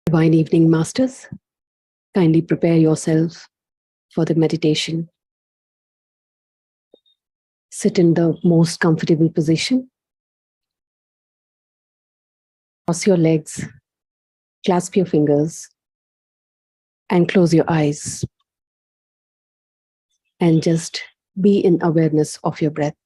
Divine Evening Masters, kindly prepare yourself for the meditation. Sit in the most comfortable position. Cross your legs, clasp your fingers, and close your eyes. And just be in awareness of your breath.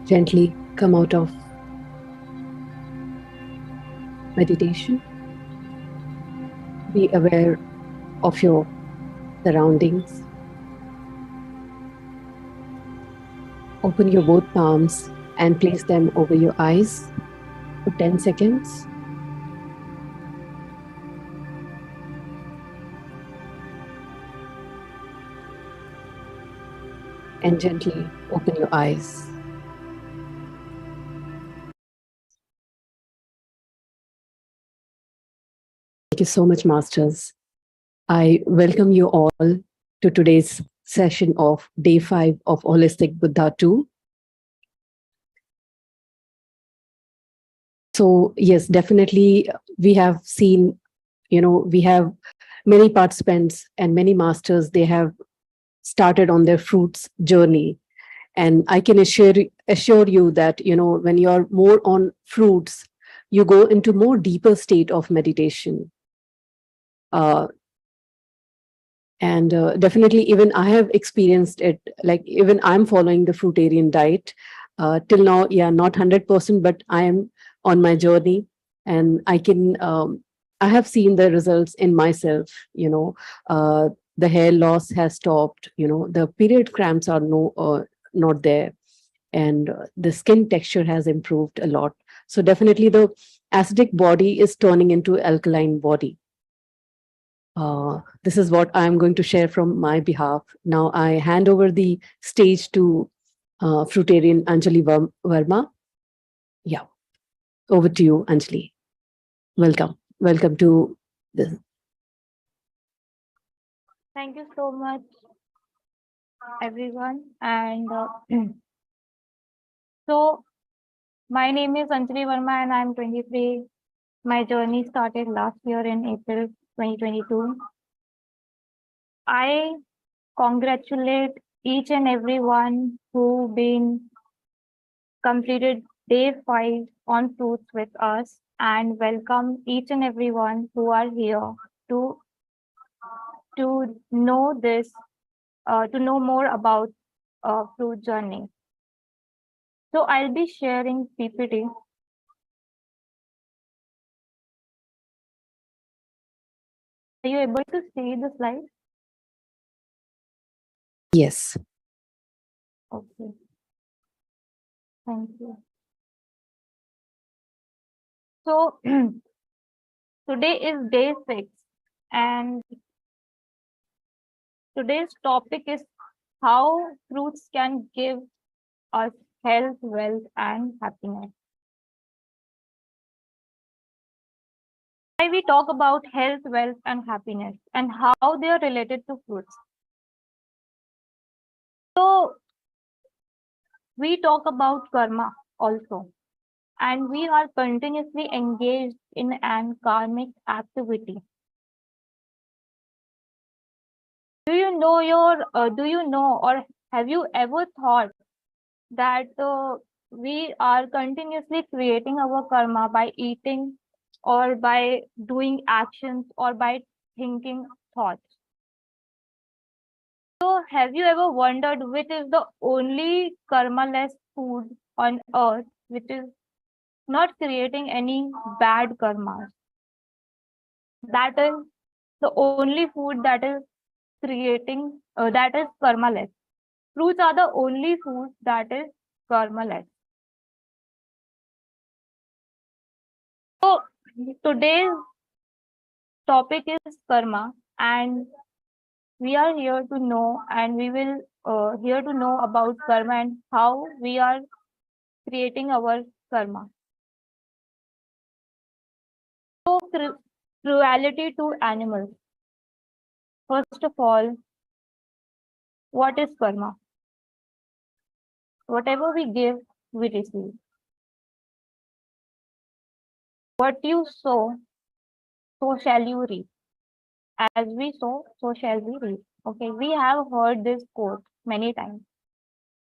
Gently come out of meditation. Be aware of your surroundings. Open your both palms and place them over your eyes for 10 seconds. And gently open your eyes. Thank you so much, Masters. I welcome you all to today's session of Day 5 of Holistic Buddha 2. So, yes, definitely we have seen, we have many participants and many masters, they have started on their fruits journey. And I can assure you that, when you're more on fruits, you go into more deeper state of meditation. And definitely, even I have experienced it. Like, even I'm following the fruitarian diet till now. Yeah, not 100%, but I am on my journey, and I have seen the results in myself. The hair loss has stopped. The period cramps are not there, and the skin texture has improved a lot. So definitely, the acidic body is turning into alkaline body. This is what I'm going to share from my behalf. Now I hand over the stage to Fruitarian Anjali Verma. Yeah, over to you, Anjali. Welcome. Welcome to this. Thank you so much, everyone. And so, my name is Anjali Verma, and I'm 23. My journey started last year in April 2022. I congratulate each and everyone who been completed day 5 on fruits with us, and welcome each and everyone who are here to know this, to know more about fruit journey. So I'll be sharing PPT. Are you able to see the slide? Yes. Okay. Thank you. So today is day 6, and today's topic is how fruits can give us health, wealth, and happiness. Why we talk about health, wealth, and happiness, and how they are related to fruits. So we talk about karma also, and we are continuously engaged in an karmic activity. Do you know or have you ever thought that we are continuously creating our karma by eating or by doing actions or by thinking thoughts? So have you ever wondered which is the only karma-less food on earth which is not creating any bad karmas? That is the only food that is creating, that is karma-less. Fruits are the only food that is karma-less. So today's topic is karma, and we are here to know, and we will here to know about karma and how we are creating our karma. So cruelty to animals. First of all, what is karma? Whatever we give, we receive. What you sow, so shall you reap. As we sow, so shall we reap. Okay, we have heard this quote many times,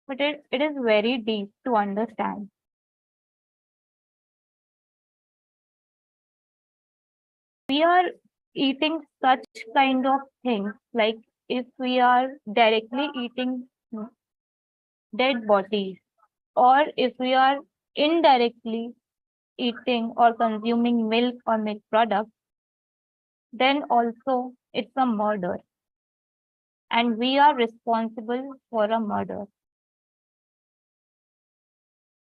but it is very deep to understand. We are eating such kind of things, like if we are directly eating dead bodies, or if we are indirectly eating or consuming milk or milk products, then also it's a murder. And we are responsible for a murder.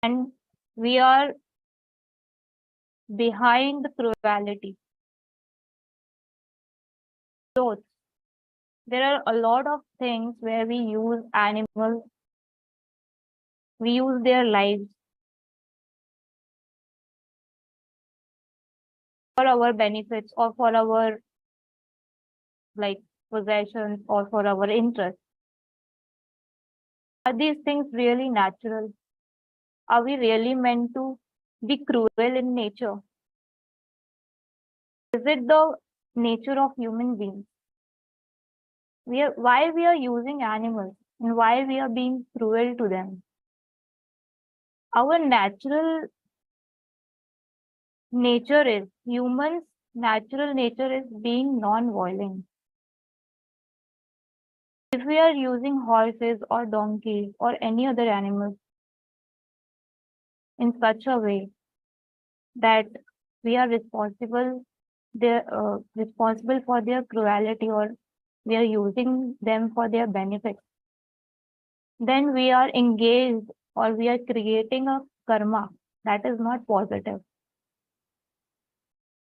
And we are behind the cruelty. So there are a lot of things where we use animals, we use their lives for our benefits or for our like possessions or for our interest. Are these things really natural? Are we really meant to be cruel in nature? Is it the nature of human beings? Why we are using animals and why we are being cruel to them? Our natural nature is, humans' natural nature is being non-violent. If we are using horses or donkeys or any other animals in such a way that we are responsible for their cruelty, or we are using them for their benefit, then we are engaged or we are creating a karma that is not positive.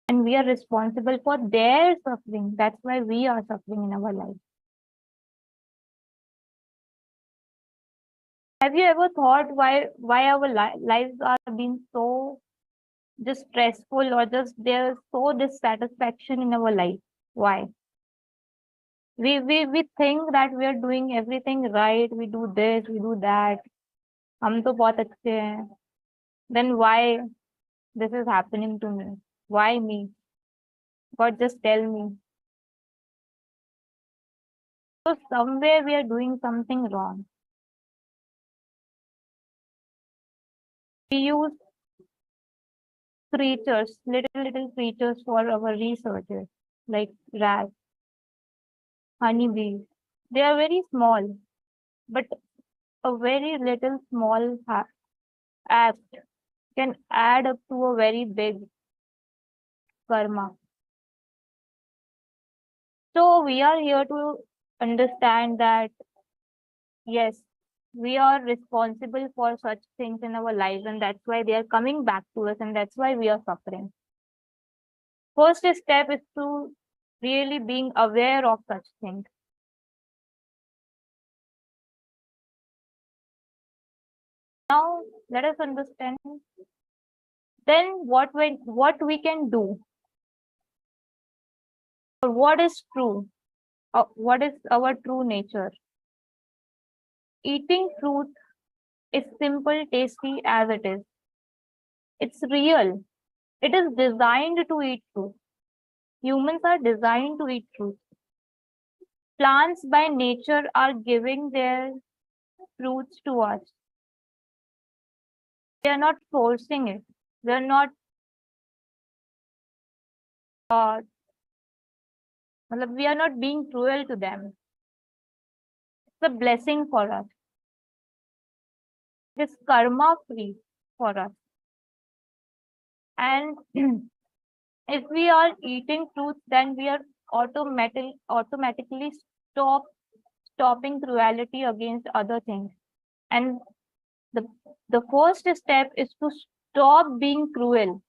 And we are responsible for their suffering. That's why we are suffering in our life. Have you ever thought why our lives are being so just stressful, or just there's so dissatisfaction in our life? Why? We think that we are doing everything right. We do this, we do that. हम तो बहुत अच्छे हैं. Then why this is happening to me? Why me? God, just tell me. So somewhere we are doing something wrong. We use creatures, little creatures for our researches, like rats, honeybees. They are very small, but a very little small act can add up to a very big karma. So we are here to understand that, yes, we are responsible for such things in our lives, and that's why they are coming back to us, and that's why we are suffering. First step is to really being aware of such things. Now let us understand then what we can do, or what is true, what is our true nature. Eating fruit is simple, tasty as it is. It's real. It is designed to eat fruit. Humans are designed to eat fruit. Plants by nature are giving their fruits to us. They are not forcing it. They are not we are not being cruel to them. It's a blessing for us. It's karma free for us. And if we are eating fruits, then we are automatically stopping cruelty against other things. And the first step is to stop being cruel.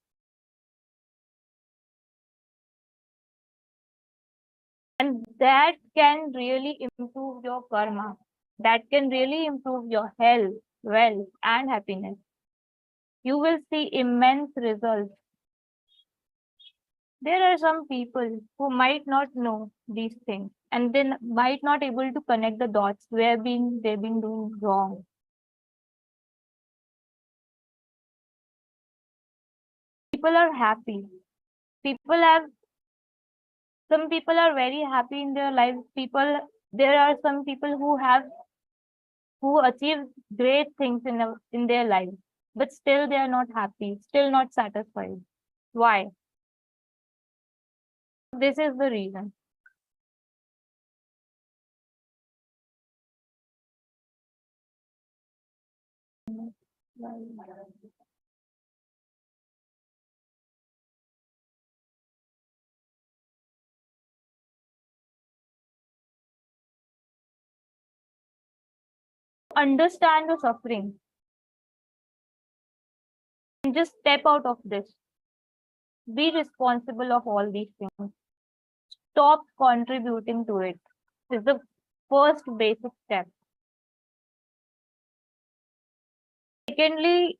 And that can really improve your karma. That can really improve your health, wealth, and happiness. You will see immense results. There are some people who might not know these things, and then might not able to connect the dots where they've been doing wrong. People are happy. Some people are very happy in their lives. There are some people who achieve great things in their life, but still they are not happy, still not satisfied. Why? This is the reason. Understand the suffering and just step out of this. Be responsible of all these things. Stop contributing to it. Is the first basic step. Secondly,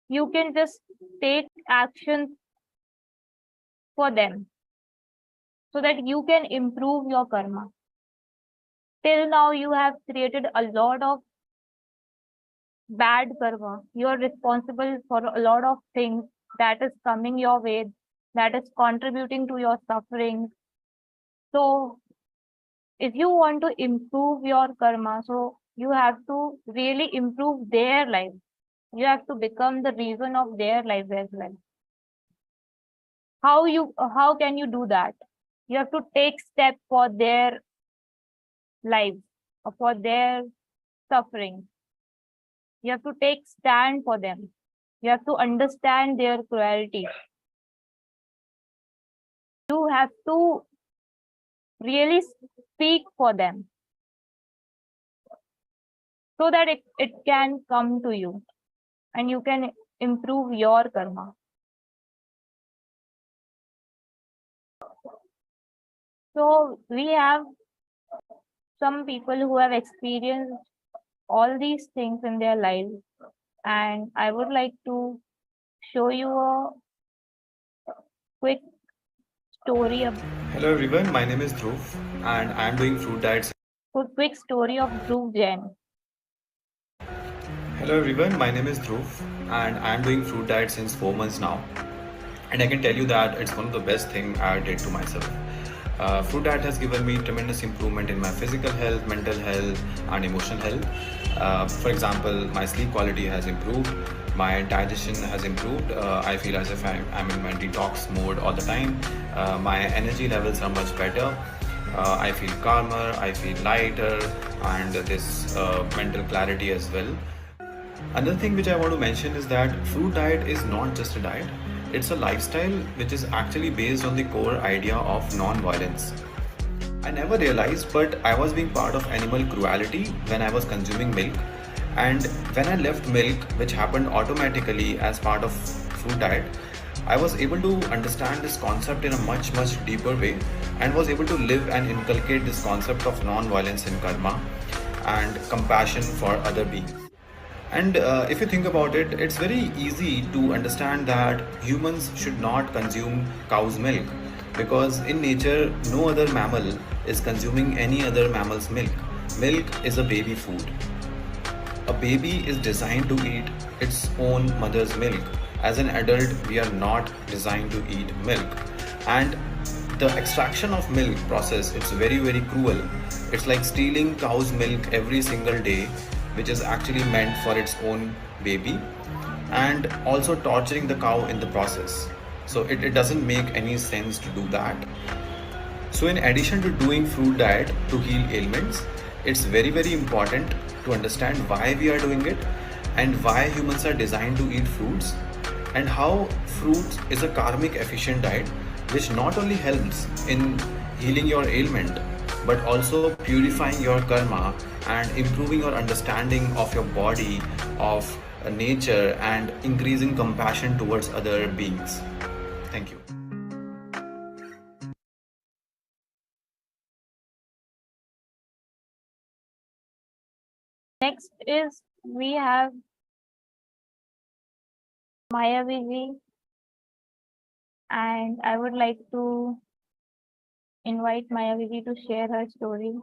you can just take action for them so that you can improve your karma. Till now, you have created a lot of bad karma. You are responsible for a lot of things that is coming your way, that is contributing to your suffering. So, if you want to improve your karma, so you have to really improve their life. You have to become the reason of their life as well. How can you do that? You have to take steps for their lives or for their suffering. You have to take stand for them. You have to understand their cruelty. You have to really speak for them so that it can come to you and you can improve your karma. So we have some people who have experienced all these things in their lives, and I would like to show you a quick story of Hello everyone, my name is Dhruv and I am doing fruit diets. quick story of Dhruv Jain. Hello everyone, my name is Dhruv and I am doing fruit diet since 4 months now. And I can tell you that it's one of the best things I did to myself. Fruit diet has given me tremendous improvement in my physical health, mental health and emotional health. For example, my sleep quality has improved, my digestion has improved. I feel as if I'm in my detox mode all the time. My energy levels are much better. I feel calmer, I feel lighter and this mental clarity as well. Another thing which I want to mention is that fruit diet is not just a diet, it's a lifestyle which is actually based on the core idea of non-violence. I never realized, but I was being part of animal cruelty when I was consuming milk. And when I left milk, which happened automatically as part of fruit diet, I was able to understand this concept in a much deeper way and was able to live and inculcate this concept of non-violence in karma and compassion for other beings. And if you think about it, it's very easy to understand that humans should not consume cow's milk because in nature, no other mammal is consuming any other mammal's milk. Milk is a baby food. A baby is designed to eat its own mother's milk. As an adult, we are not designed to eat milk. And the extraction of milk process, it's very cruel. It's like stealing cow's milk every single day, which is actually meant for its own baby, and also torturing the cow in the process. So it doesn't make any sense to do that. So in addition to doing fruit diet to heal ailments, it's very important to understand why we are doing it and why humans are designed to eat fruits and how fruits is a karmic efficient diet which not only helps in healing your ailment but also purifying your karma and improving your understanding of your body, of nature and increasing compassion towards other beings. Thank you. Next is we have Mayaviji, and I would like to invite Mayaviji to share her story.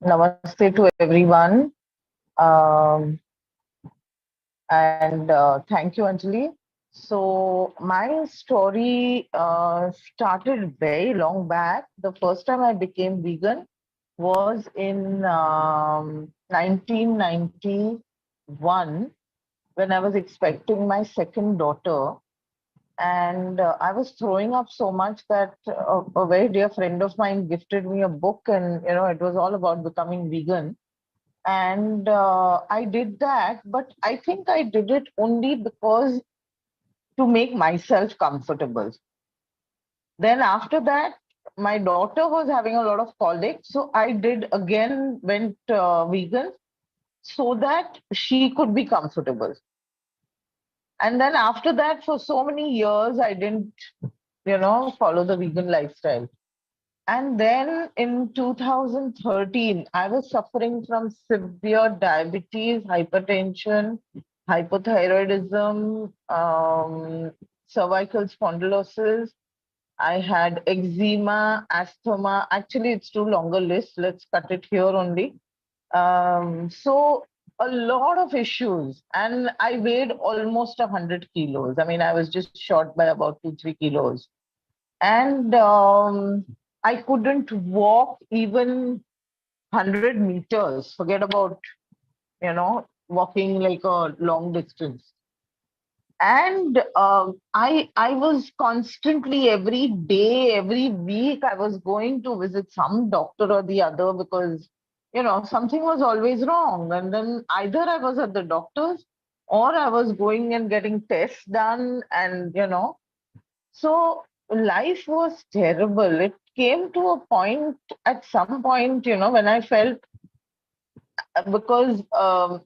Namaste to everyone. And thank you, Anjali. So my story started very long back. The first time I became vegan was in 1991. when I was expecting my second daughter. And I was throwing up so much that a very dear friend of mine gifted me a book, and it was all about becoming vegan. And I did that, but I think I did it only because to make myself comfortable. Then after that, my daughter was having a lot of colic, so I did again went vegan so that she could be comfortable. And then after that, for so many years, I didn't, follow the vegan lifestyle. And then in 2013, I was suffering from severe diabetes, hypertension, hypothyroidism, cervical spondylosis. I had eczema, asthma. Actually, it's too long a list. Let's cut it here only. So a lot of issues, and I weighed almost 100 kilos. I mean, I was just short by about 2-3 kilos, and I couldn't walk even 100 meters. Forget about walking like a long distance. And I was constantly every day, every week, I was going to visit some doctor or the other because something was always wrong. And then either I was at the doctor's or I was going and getting tests done, and so life was terrible. It came to a point at some point, when I felt, because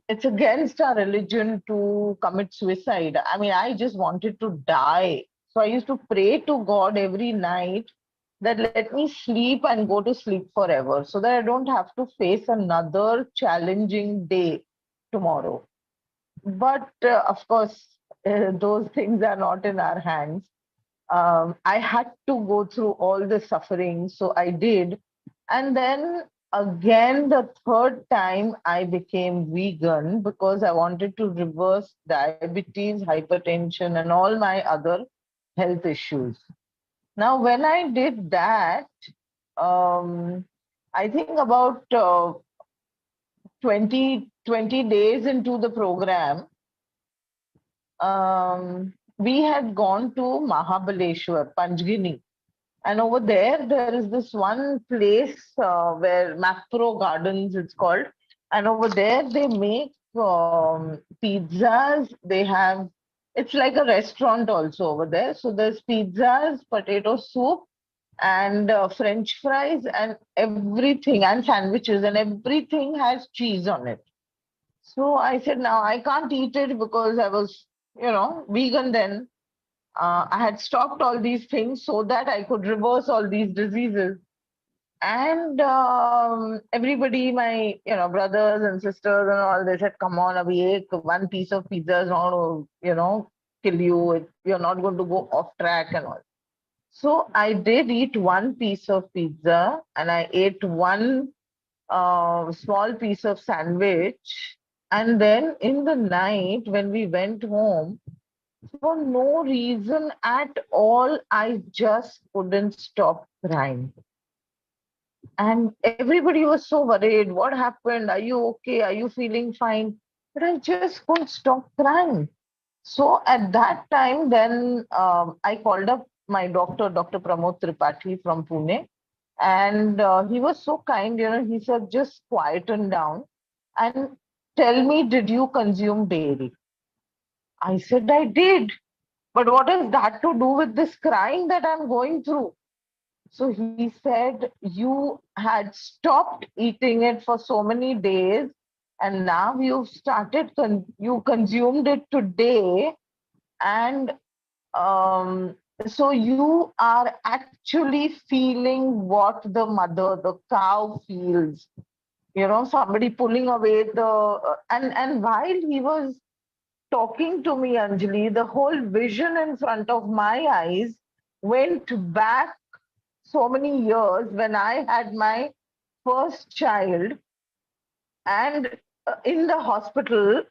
it's against our religion to commit suicide. I mean, I just wanted to die. So I used to pray to God every night that let me sleep and go to sleep forever so that I don't have to face another challenging day tomorrow. But of course, those things are not in our hands. I had to go through all the suffering, so I did. And then again, the third time, I became vegan because I wanted to reverse diabetes, hypertension, and all my other health issues. Now, when I did that, um, I think about 20 days into the program, we had gone to Mahabaleshwar, Panchgini. And over there is this one place where Macpro Gardens, it's called. And over there, they make pizzas. They have, it's like a restaurant also over there. So there's pizzas, potato soup, and French fries, and everything, and sandwiches, and everything has cheese on it. So I said, now I can't eat it because I was, vegan then. I had stopped all these things so that I could reverse all these diseases. And everybody, my brothers and sisters and all, they said, "Come on, Abhi, one piece of pizza is not, kill you. You're not going to go off track and all." So I did eat one piece of pizza, and I ate one small piece of sandwich. And then in the night, when we went home, for no reason at all, I just couldn't stop crying. And everybody was so worried. What happened? Are you okay? Are you feeling fine? But I just couldn't stop crying. So at that time, then I called up my doctor, Dr. Pramod Tripathi from Pune. And he was so kind, he said, just quieten down and tell me, did you consume dairy? I said, I did. But what has that to do with this crying that I'm going through? So he said, you had stopped eating it for so many days, and now you've started, you consumed it today, and so you are actually feeling what the mother, the cow feels. Somebody pulling away the, and while he was talking to me, Anjali, the whole vision in front of my eyes went back so many years when I had my first child. And in the hospital,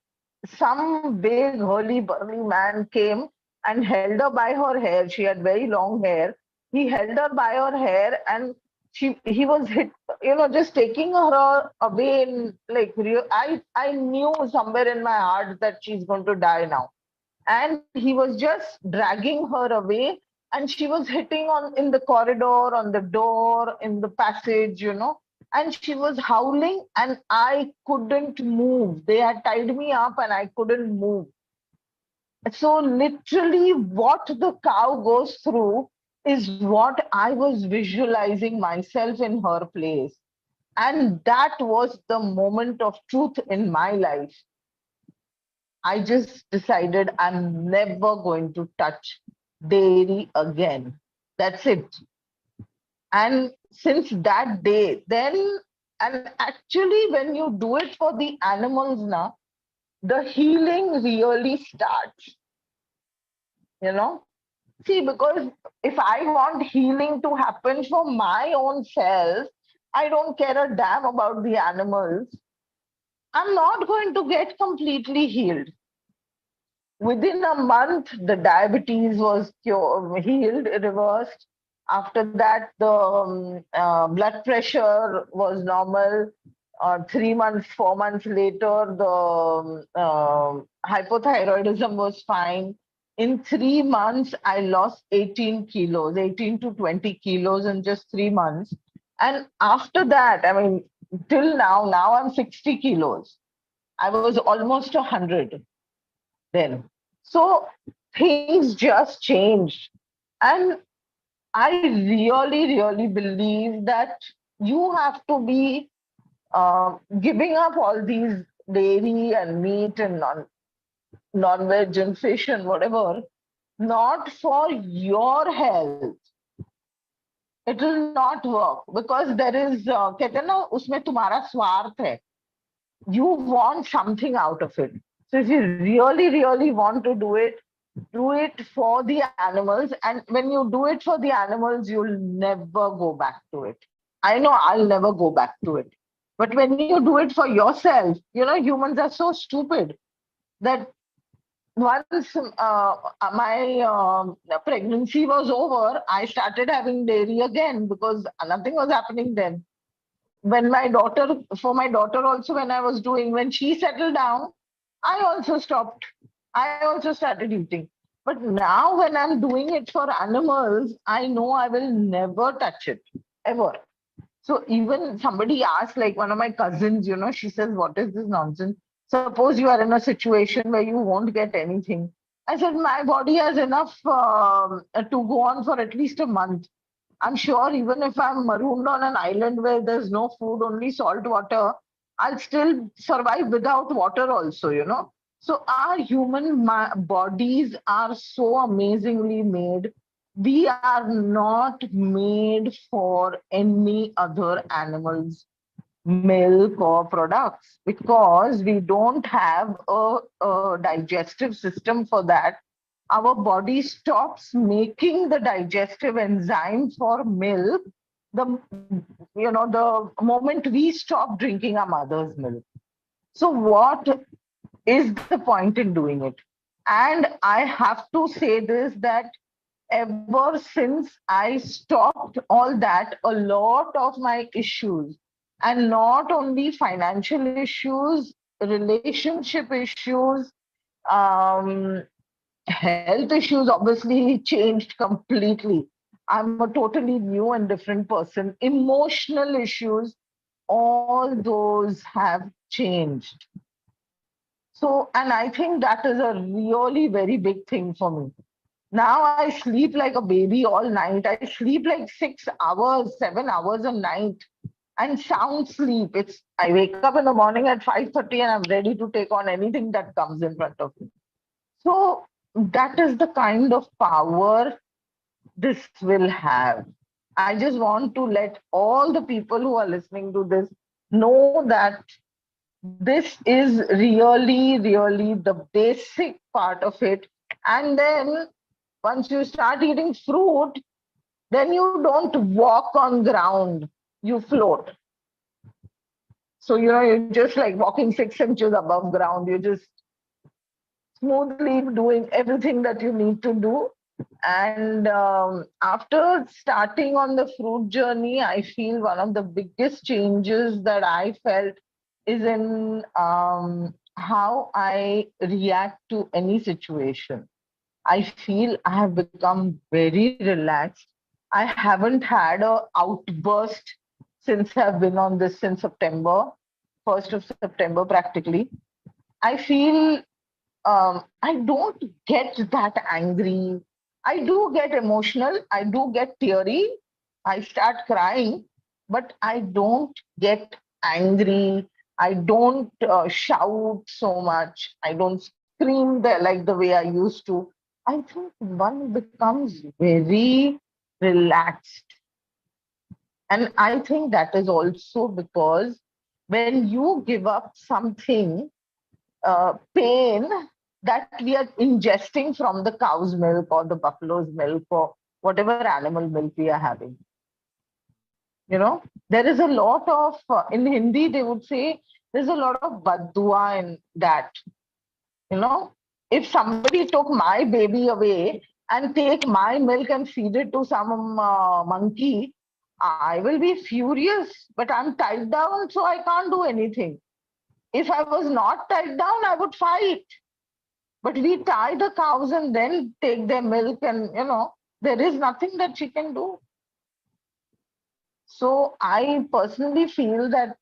some big, hurly burly man came and held her by her hair. She had very long hair. He held her by her hair, and he was hit. just taking her away in like I knew somewhere in my heart that she's going to die now. And he was just dragging her away, and she was hitting on in the corridor, on the door, in the passage, and she was howling, and I couldn't move. They had tied me up and I couldn't move. So literally what the cow goes through is what I was visualizing myself in her place. And that was the moment of truth in my life. I just decided I'm never going to touch dairy again. That's it. And since that day, then, and actually, when you do it for the animals now, the healing really starts. See, because if I want healing to happen for my own self, I don't care a damn about the animals. I'm not going to get completely healed. Within a month, the diabetes was healed, reversed. After that, the blood pressure was normal. 3 months, 4 months later, the hypothyroidism was fine. In 3 months, I lost 18 kilos, 18 to 20 kilos in just 3 months. And after that, I mean, till now I'm 60 kilos. I was almost 100 then. So things just changed. And I really believe that you have to be giving up all these dairy and meat and non-veg and fish and whatever, not for your health. It will not work because there is, कहते हैं ना, उसमें तुम्हारा स्वार्थ है. You want something out of it. So if you really want to do it for the animals. And when you do it for the animals, you'll never go back to it. I know I'll never go back to it. But when you do it for yourself, humans are so stupid that once my pregnancy was over, I started having dairy again because nothing was happening then. For my daughter also, when she settled down, I also stopped. I also started eating. But now when I'm doing it for animals, I know I will never touch it, ever. So even somebody asked, like one of my cousins, she says, what is this nonsense? Suppose you are in a situation where you won't get anything. I said, my body has enough to go on for at least a month. I'm sure even if I'm marooned on an island where there's no food, only salt water, I'll still survive without water also. So our human bodies are so amazingly made. We are not made for any other animals' milk or products because we don't have a digestive system for that. Our body stops making the digestive enzyme for milk the moment we stop drinking our mother's milk. So what is the point in doing it? And I have to say this, that ever since I stopped all that, a lot of my issues, and not only financial issues, relationship issues, health issues obviously changed completely. I'm a totally new and different person. Emotional issues, all those have changed. So, and I think that is a really very big thing for me. Now I sleep like a baby all night. I sleep like 6 hours, 7 hours a night, and sound sleep. I wake up in the morning at 5:30 and I'm ready to take on anything that comes in front of me. So that is the kind of power this will have. I just want to let all the people who are listening to this know that this is really the basic part of it. And then once you start eating fruit, then you don't walk on ground, you float. So, you're just like walking 6 inches above ground. You're just smoothly doing everything that you need to do. And after starting on the fruit journey, I feel one of the biggest changes that I felt is in how I react to any situation. I feel I have become very relaxed. I haven't had a outburst since I've been on this since September, 1st of September practically. I feel I don't get that angry. I do get emotional. I do get teary. I start crying, but I don't get angry. I don't shout so much. I don't scream like the way I used to. I think one becomes very relaxed. And I think that is also because when you give up something, pain that we are ingesting from the cow's milk or the buffalo's milk or whatever animal milk we are having. There is a lot of, in Hindi, they would say, there's a lot of baddua in that. If somebody took my baby away and take my milk and feed it to some monkey, I will be furious, but I'm tied down, so I can't do anything. If I was not tied down, I would fight. But we tie the cows and then take their milk, and there is nothing that she can do. So I personally feel that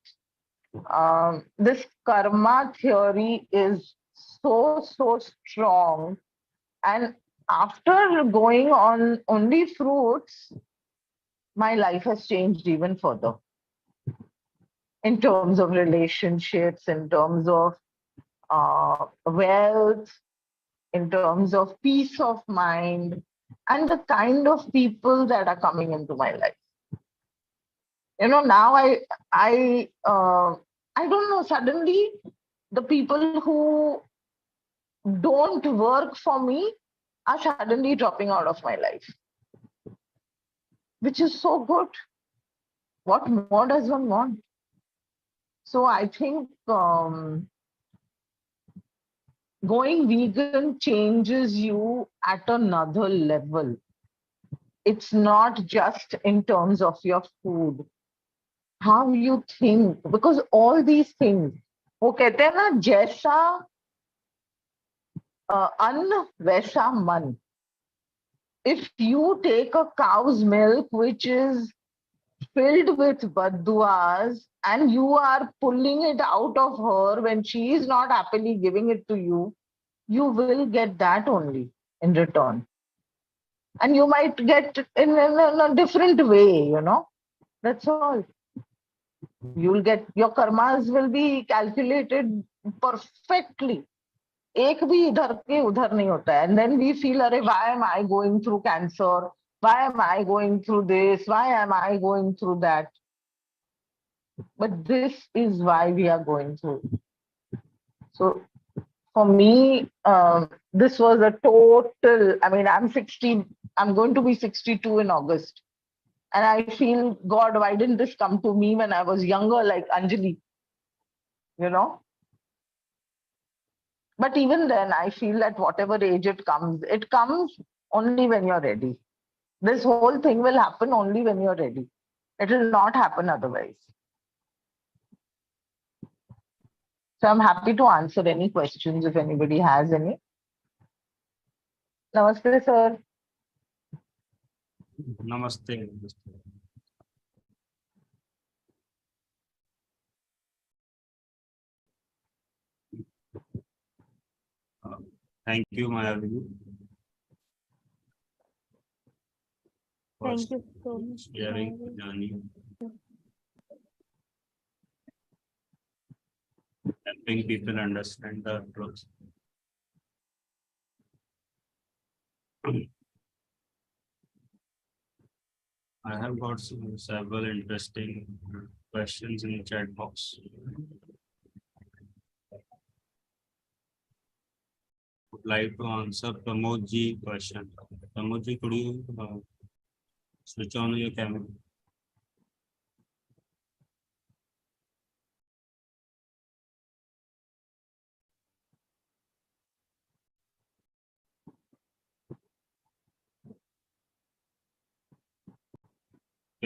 this karma theory is so strong. And after going on only fruits, my life has changed even further in terms of relationships, in terms of wealth, in terms of peace of mind, and the kind of people that are coming into my life. Now I don't know, suddenly the people who don't work for me are suddenly dropping out of my life, which is so good. What more does one want? So I think going vegan changes you at another level. It's not just in terms of your food, how you think, because all these things, वो कहते हैं ना, जैसा अन्न वैसा मन. If you take a cow's milk which is filled with badduas and you are pulling it out of her when she is not happily giving it to you, you will get that only in return. And you might get in a different way, That's all. You'll get, your karmas will be calculated perfectly. एक भी इधर के उधर नहीं होता है. And then we feel, अरे, why am I going through cancer? Why am I going through this? Why am I going through that? But this is why we are going through. So for me, this was a total, I mean, I'm 60, I'm going to be 62 in August. And I feel, God, why didn't this come to me when I was younger, like Anjali? But even then, I feel that whatever age it comes only when you're ready. This whole thing will happen only when you're ready. It will not happen otherwise. So I'm happy to answer any questions if anybody has any. Namaste, sir. Namaste. Thank you, Mayavi. Thank you so much. Sharing, journey, helping people understand the truth. I have got several interesting questions in the chat box. Would like to answer Pramod ji question. Pramod ji, could you switch on your camera?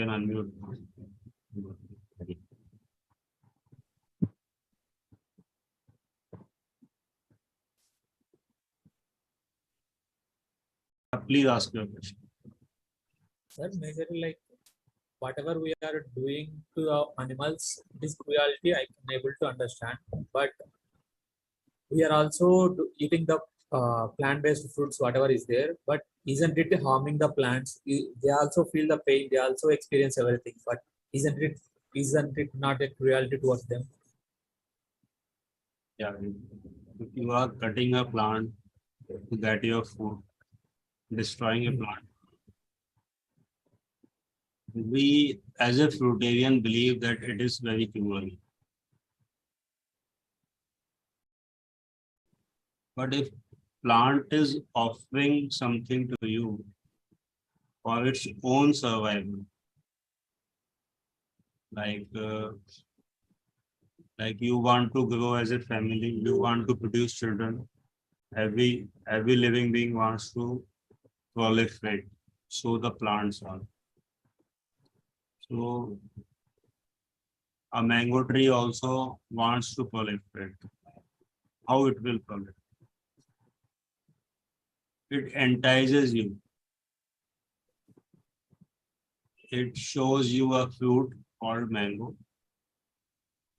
can unmute. Please ask your question. Sir, majorly like whatever we are doing to our animals, this cruelty I can able to understand. But we are also eating the plant-based fruits, whatever is there. But isn't it harming the plants? They also feel the pain. They also experience everything. But isn't it not a cruelty towards them? Yeah, if you are cutting a plant to get your food, destroying a plant. We, as a fruitarian, believe that it is very cruel. But if plant is offering something to you for its own survival, like you want to grow as a family, you want to produce children, every living being wants to proliferate, so the plants are. So a mango tree also wants to proliferate. How it will proliferate? It entices you. It shows you a fruit called mango.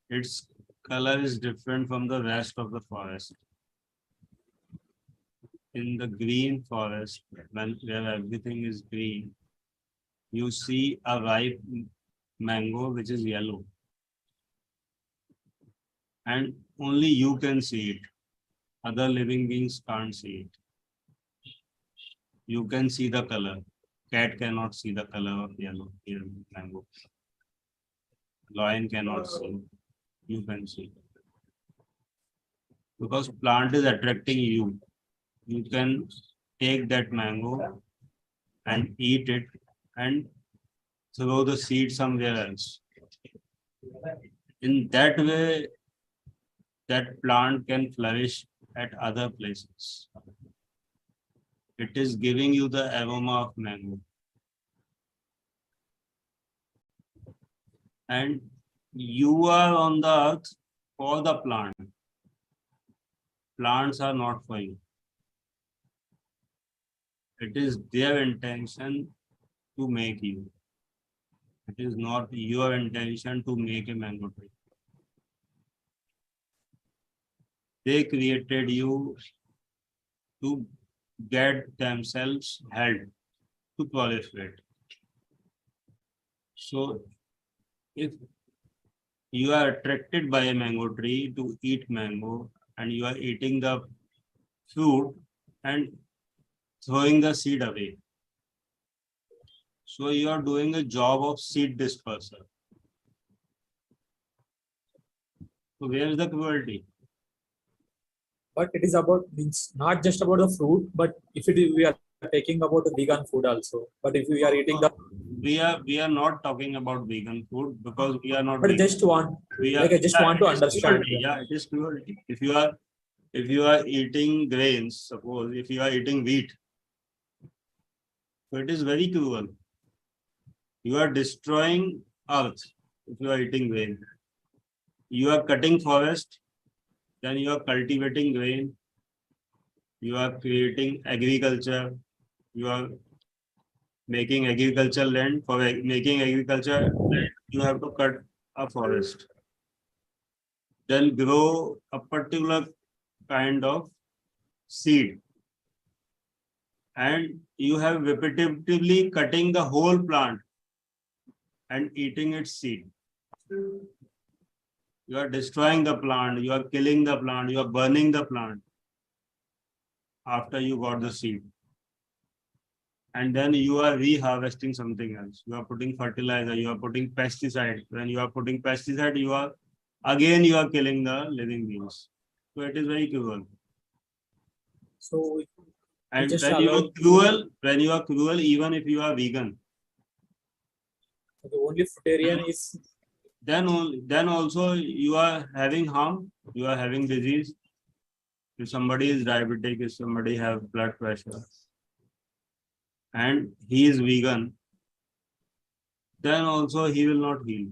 Its color is different from the rest of the forest. In the green forest, where everything is green, you see a ripe mango which is yellow. And only you can see it. Other living beings can't see it. You can see the color. Cat cannot see the color of yellow mango. Lion cannot see. You can see. Because plant is attracting you. You can take that mango and eat it and throw the seed somewhere else. In that way, that plant can flourish at other places. It is giving you the aroma of mango. And you are on the earth for the plant. Plants are not for you. It is their intention to make you. It is not your intention to make a mango tree. They created you to get themselves held to proliferate. So if you are attracted by a mango tree to eat mango and you are eating the fruit and throwing the seed away, so you are doing a job of seed disperser. So where is the cruelty? But it is about, means not just about the fruit, but if it is, we are taking about the vegan food also. But if we are eating the, we are not talking about vegan food because we are not. but vegan. just want, We are, like I just want to understand. Cruelty. Yeah, it is cruelty. If you are eating grains, suppose if you are eating wheat, so it is very cruel. You are destroying earth if you are eating grain. You are cutting forest, then you are cultivating grain. You are creating agriculture. You are making agricultural land. For making agriculture land, you have to cut a forest. Then grow a particular kind of seed. And you have repetitively cutting the whole plant and eating its seed. You are destroying the plant, you are killing the plant, you are burning the plant after you got the seed. And then you are reharvesting something else. You are putting fertilizer, you are putting pesticide. When you are putting pesticide, you are killing the living beings. So it is very cruel. So And just when you are cruel, even if you are vegan, the only fruitarian is, then also you are having harm, you are having disease. If somebody is diabetic, if somebody have blood pressure, and he is vegan, then also he will not heal.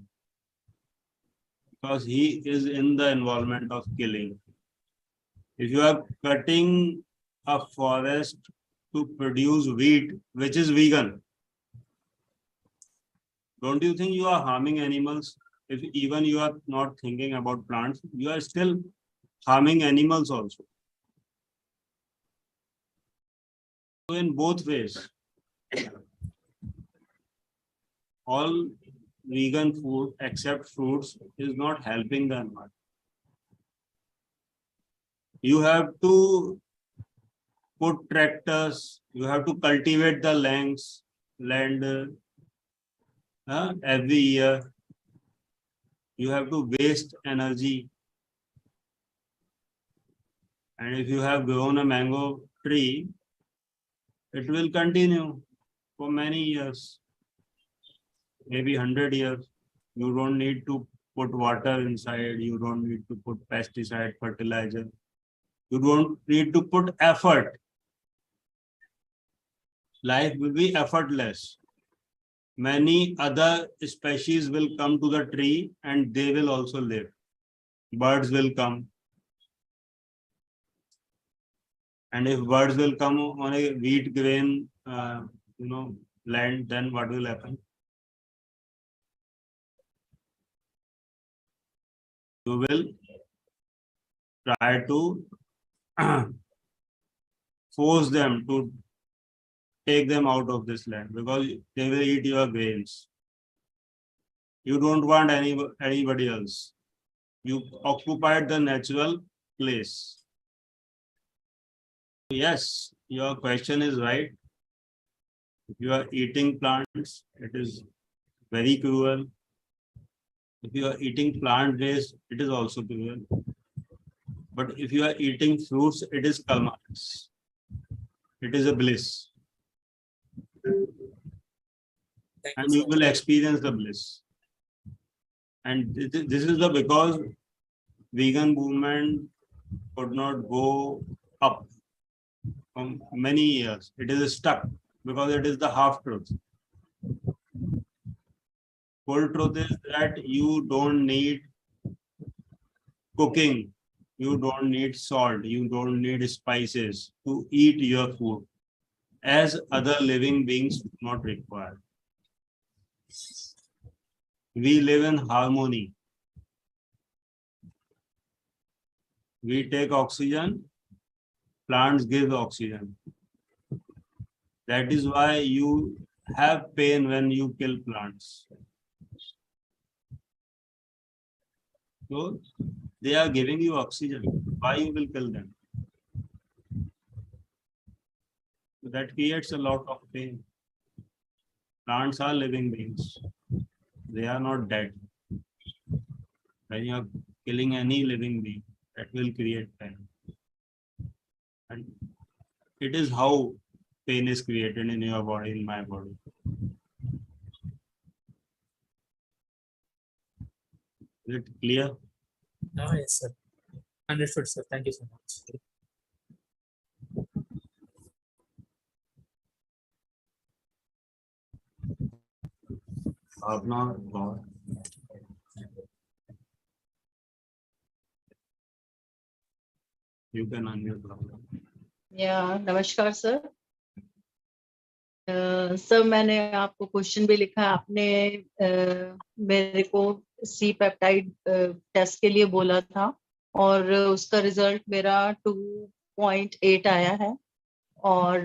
Because he is in the involvement of killing. If you are cutting a forest to produce wheat, which is vegan, don't you think you are harming animals? If even you are not thinking about plants, you are still harming animals also. So in both ways, all vegan food except fruits is not helping the environment. You have to put tractors, you have to cultivate the land every year. You have to waste energy. And if you have grown a mango tree, it will continue for many years, maybe 100 years. You don't need to put water inside. You don't need to put pesticide, fertilizer. You don't need to put effort. Life will be effortless. Many other species will come to the tree and they will also live. Birds will come. And if birds will come on a wheat grain, land, then what will happen? You will try to force them to take them out of this land because they will eat your grains. You don't want anybody else. You occupied the natural place. Yes, your question is right. If you are eating plants, it is very cruel. If you are eating plant-based, it is also cruel. But if you are eating fruits, it is kalmas. It is a bliss. And you will experience the bliss. And this is because vegan movement could not go up for many years. It is stuck because it is the half truth. Full truth is that you don't need cooking, you don't need salt, you don't need spices to eat your food, as other living beings do not require. We live in harmony. We take oxygen, plants give oxygen. That is why you have pain when you kill plants. So they are giving you oxygen. Why you will kill them? So that creates a lot of pain. Plants are living beings. They are not dead. When you are killing any living being, that will create pain. And it is how pain is created in your body, in my body. Is it clear? Yes, sir. Understood, sir. Thank you so much. Apana, God. You can unmute. या नमस्कार sir. Sir मैंने आपको question भी लिखा, आपने मेरे को C peptide test के लिए बोला था और उसका रिजल्ट मेरा 2.8 आया है और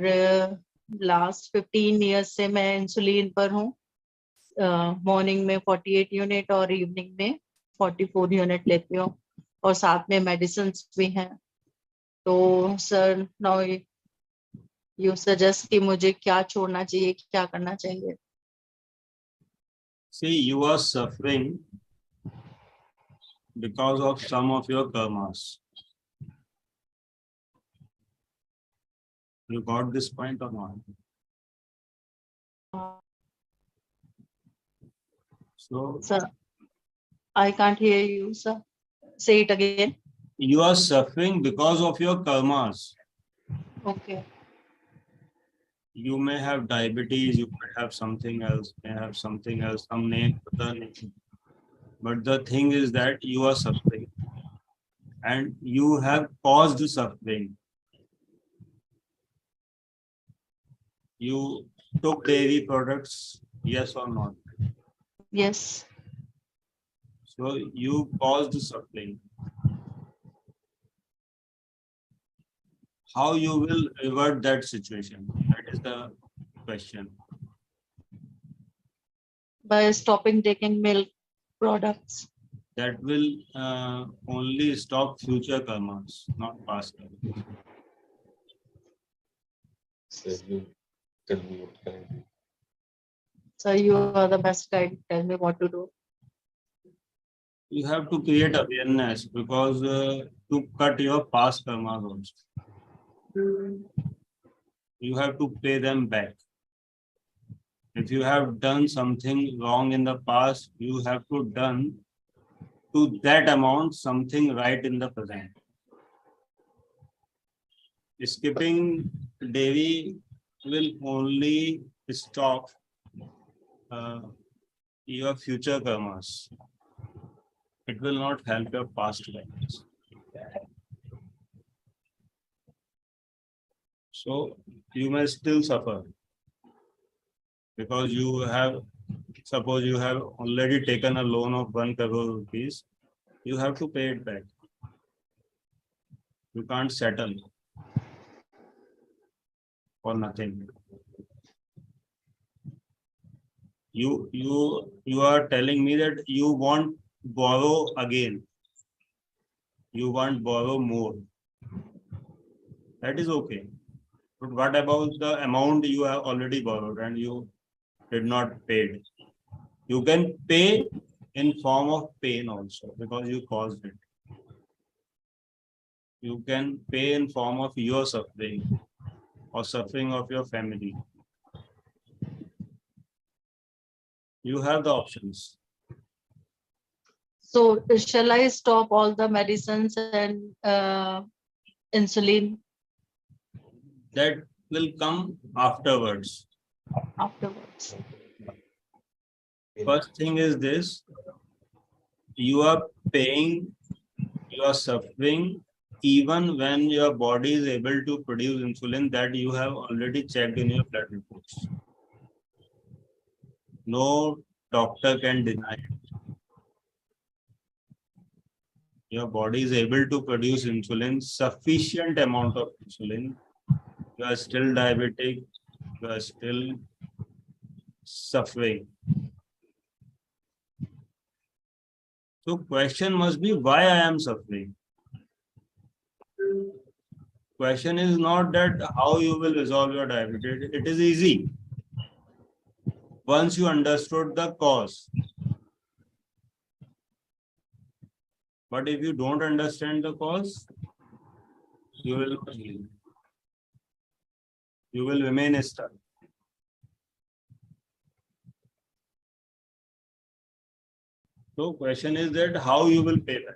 लास्ट 15 इयर्स से मैं इंसुलिन पर हूँ। मॉर्निंग में 48 यूनिट और इवनिंग में 44 यूनिट लेती हूँ और साथ में मेडिसिन भी हैं। तो सर नाउ यू सजेस्ट कि मुझे क्या छोड़ना चाहिए, क्या करना चाहिए? See, you are suffering because of some of your karmas. You got this point or not? So, Sir, I can't hear you, sir. Say it again. you are suffering because of your karmas. Okay. You may have diabetes, you might have something else, some name, other name. But the thing is that you are suffering and you have caused suffering. You took dairy products, yes or not? Yes. So you caused suffering. How you will revert that situation? That is the question. By stopping taking milk products. That will only stop future karmas, not past karmas. So you tell me what can I do? So you are the best guide. Tell me what to do. You have to create awareness because to cut your past karmas also, you have to pay them back. If you have done something wrong in the past, you have to done to that amount something right in the present. Skipping dairy will only stop your future karmas. It will not help your past karmas. So you may still suffer because you have, suppose you have already taken a loan of 1 crore rupees, you have to pay it back. You can't settle for nothing. You are telling me that you want borrow again. You want borrow more. That is okay. But what about the amount you have already borrowed and you did not pay? You can pay in form of pain also because you caused it. You can pay in form of your suffering or suffering of your family. You have the options. So shall I stop all the medicines and insulin That will come afterwards. afterwards? First thing is this, you are paying, you are suffering even when your body is able to produce insulin that you have already checked in your blood reports. No doctor can deny it. Your body is able to produce insulin, sufficient amount of insulin. You are still diabetic, you are still suffering. So question must be why I am suffering. Question is not that how you will resolve your diabetes. It is easy. Once you understood the cause. But if you don't understand the cause, you will remain stuck. So question is that how you will pay back.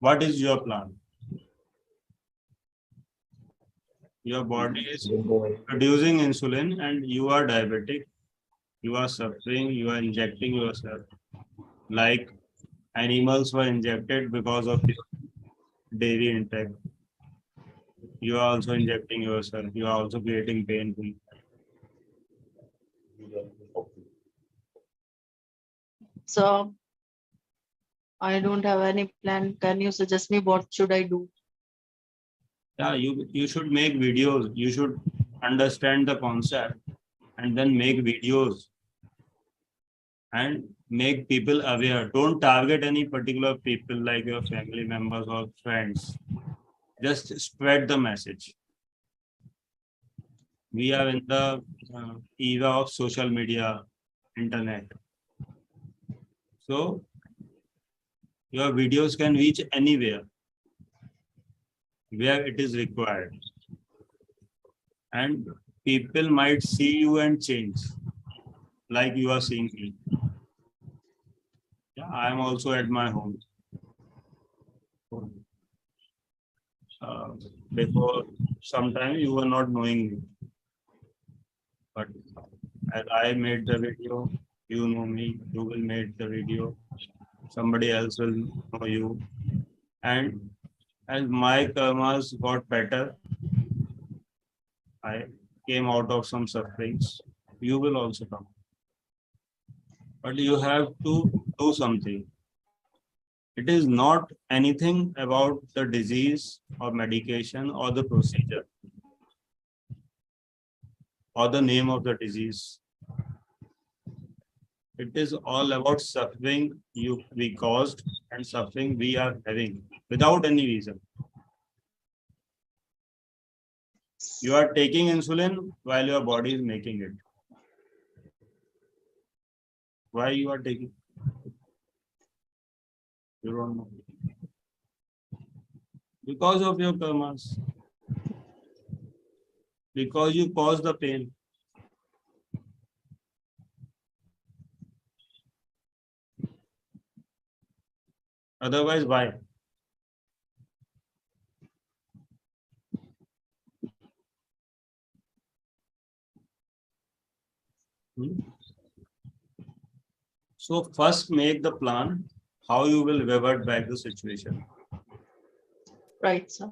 What is your plan? Your body is producing insulin and you are diabetic. You are suffering, you are injecting yourself. Like animals were injected because of dairy intake. You are also injecting yourself. You are also creating pain. So I don't have any plan. Can you suggest me what should I do? Yeah, you should make videos. You should understand the concept and then make videos and make people aware. Don't target any particular people like your family members or friends. Just spread the message. We are in the era of social media, internet. So your videos can reach anywhere where it is required. And people might see you and change, like you are seeing me. Yeah, I am also at my home. before some time you were not knowing me. But as I made the video, you know me, you will make the video, somebody else will know you. And as my karmas got better, I came out of some sufferings. You will also come. But you have to do something. It is not anything about the disease or medication or the procedure or the name of the disease. It is all about suffering we caused and suffering we are having without any reason. You are taking insulin while your body is making it. Why you are taking? You don't know. Because of your karmas. Because you caused the pain. Otherwise, why? So first make the plan how you will revert back the situation. Right, sir.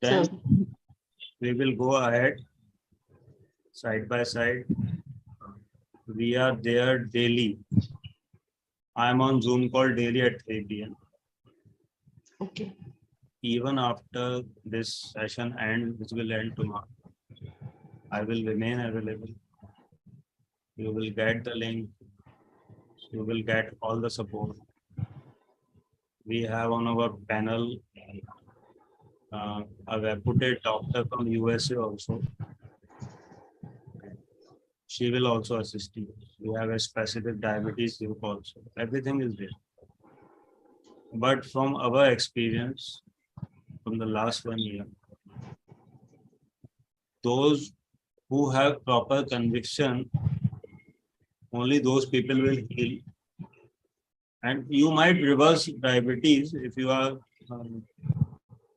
Then Sir. we will go ahead side by side. We are there daily. I am on Zoom call daily at 3 p.m. Okay. Even after this session ends, which will end tomorrow, I will remain available. You will get the link. You will get all the support. We have on our panel a reputed doctor from USA also. She will also assist you. You have a specific diabetes group also. Everything is there. But from our experience, from the last 1 year, those who have proper conviction, only those people will heal. And you might reverse diabetes if you are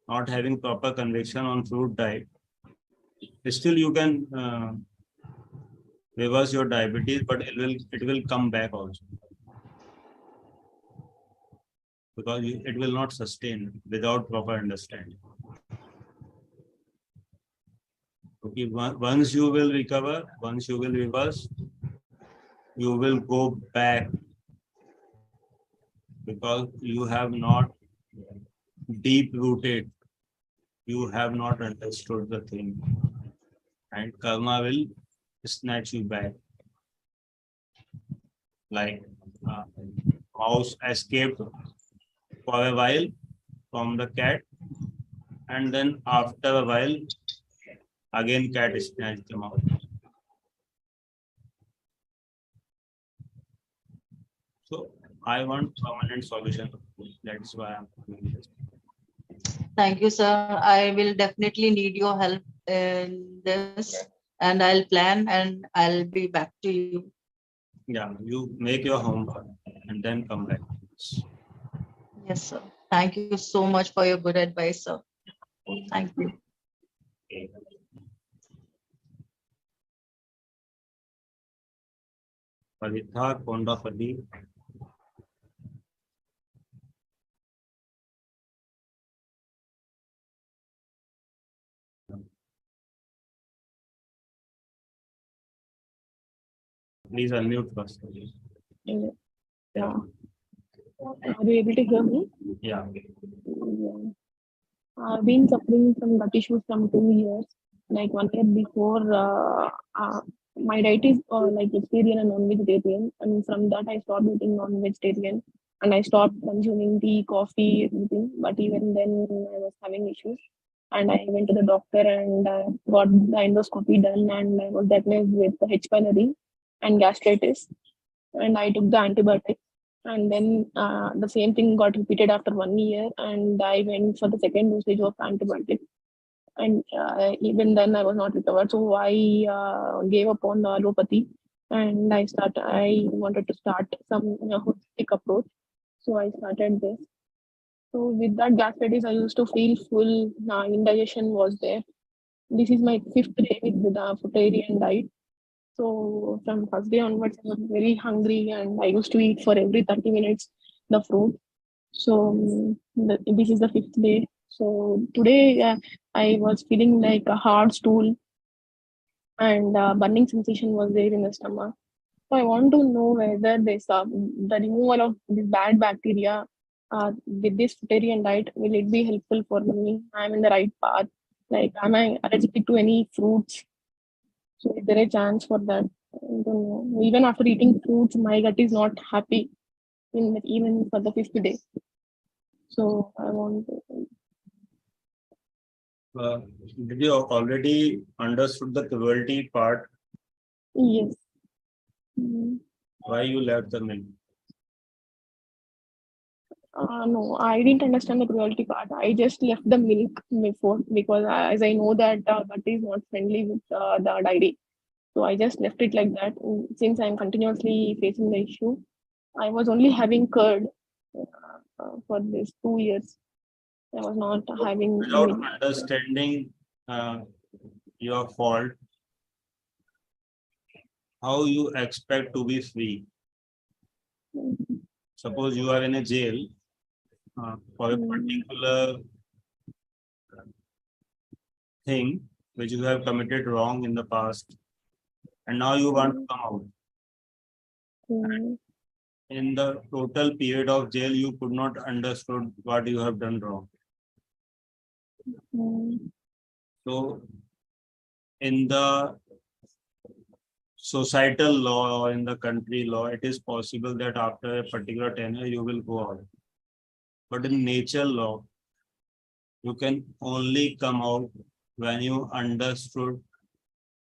not having proper conviction on fruit diet. Still, you can reverse your diabetes, but it will come back also. Because it will not sustain without proper understanding. Okay, once you will recover, once you will reverse, you will go back because you have not deep rooted, you have not understood the thing, and karma will snatch you back. Like mouse escaped for a while from the cat, and then after a while, again cat snatched the mouse. So I want permanent solution. That's why I'm doing this. Thank you, sir. I will definitely need your help in this, and I'll plan and I'll be back to you. Yeah, you make your homework and then come back. Yes, sir. Thank you so much for your good advice, sir. Thank you. Paritha Kondapalli. Please unmute first. Yeah. Are you able to hear me? Yeah. Yeah. I've been suffering from gut issues from 2 years. Like 1 year before, my diet is like vegetarian and non-vegetarian, and from that I stopped eating non-vegetarian, and I stopped consuming tea, coffee, everything. But even then, I was having issues, and I went to the doctor and got the endoscopy done, and I was diagnosed with H. pylori and gastritis, and I took the antibiotics. And then the same thing got repeated after 1 year, and I went for the second dosage of antibiotics. And even then, I was not recovered. So I gave up on the allopathy, and I wanted to start some holistic approach. So I started this. So with that gastritis, I used to feel full. Indigestion was there. This is my 5th day with the Fruitarian diet. So from first day onwards, I was very hungry, and I used to eat for every 30 minutes the fruit. So this is the 5th day. So today I was feeling like a hard stool, and burning sensation was there in the stomach. So I want to know whether this the removal of this bad bacteria with this vegetarian diet, will it be helpful for me? I'm in the right path. Like, am I allergic to any fruits? So is there a chance for that? I don't know. Even after eating fruits, my gut is not happy even for the 5th day. So I want to. Did you already understood the cruelty part? Yes. Mm. Why you left the milk? No, I didn't understand the cruelty part. I just left the milk before because as I know that gut is not friendly with the dairy. So I just left it like that. Since I'm continuously facing the issue, I was only having curd for these 2 years. I was not having Without milk. understanding your fault, how you expect to be free? Mhm. Suppose you are in a jail for a Mm. particular thing which you have committed wrong in the past, and now you want to come out. Mm. In the total period of jail, you could not understood what you have done wrong. Mm. So in the societal law or in the country law, it is possible that after a particular tenure you will go out. But in nature law, you can only come out when you understood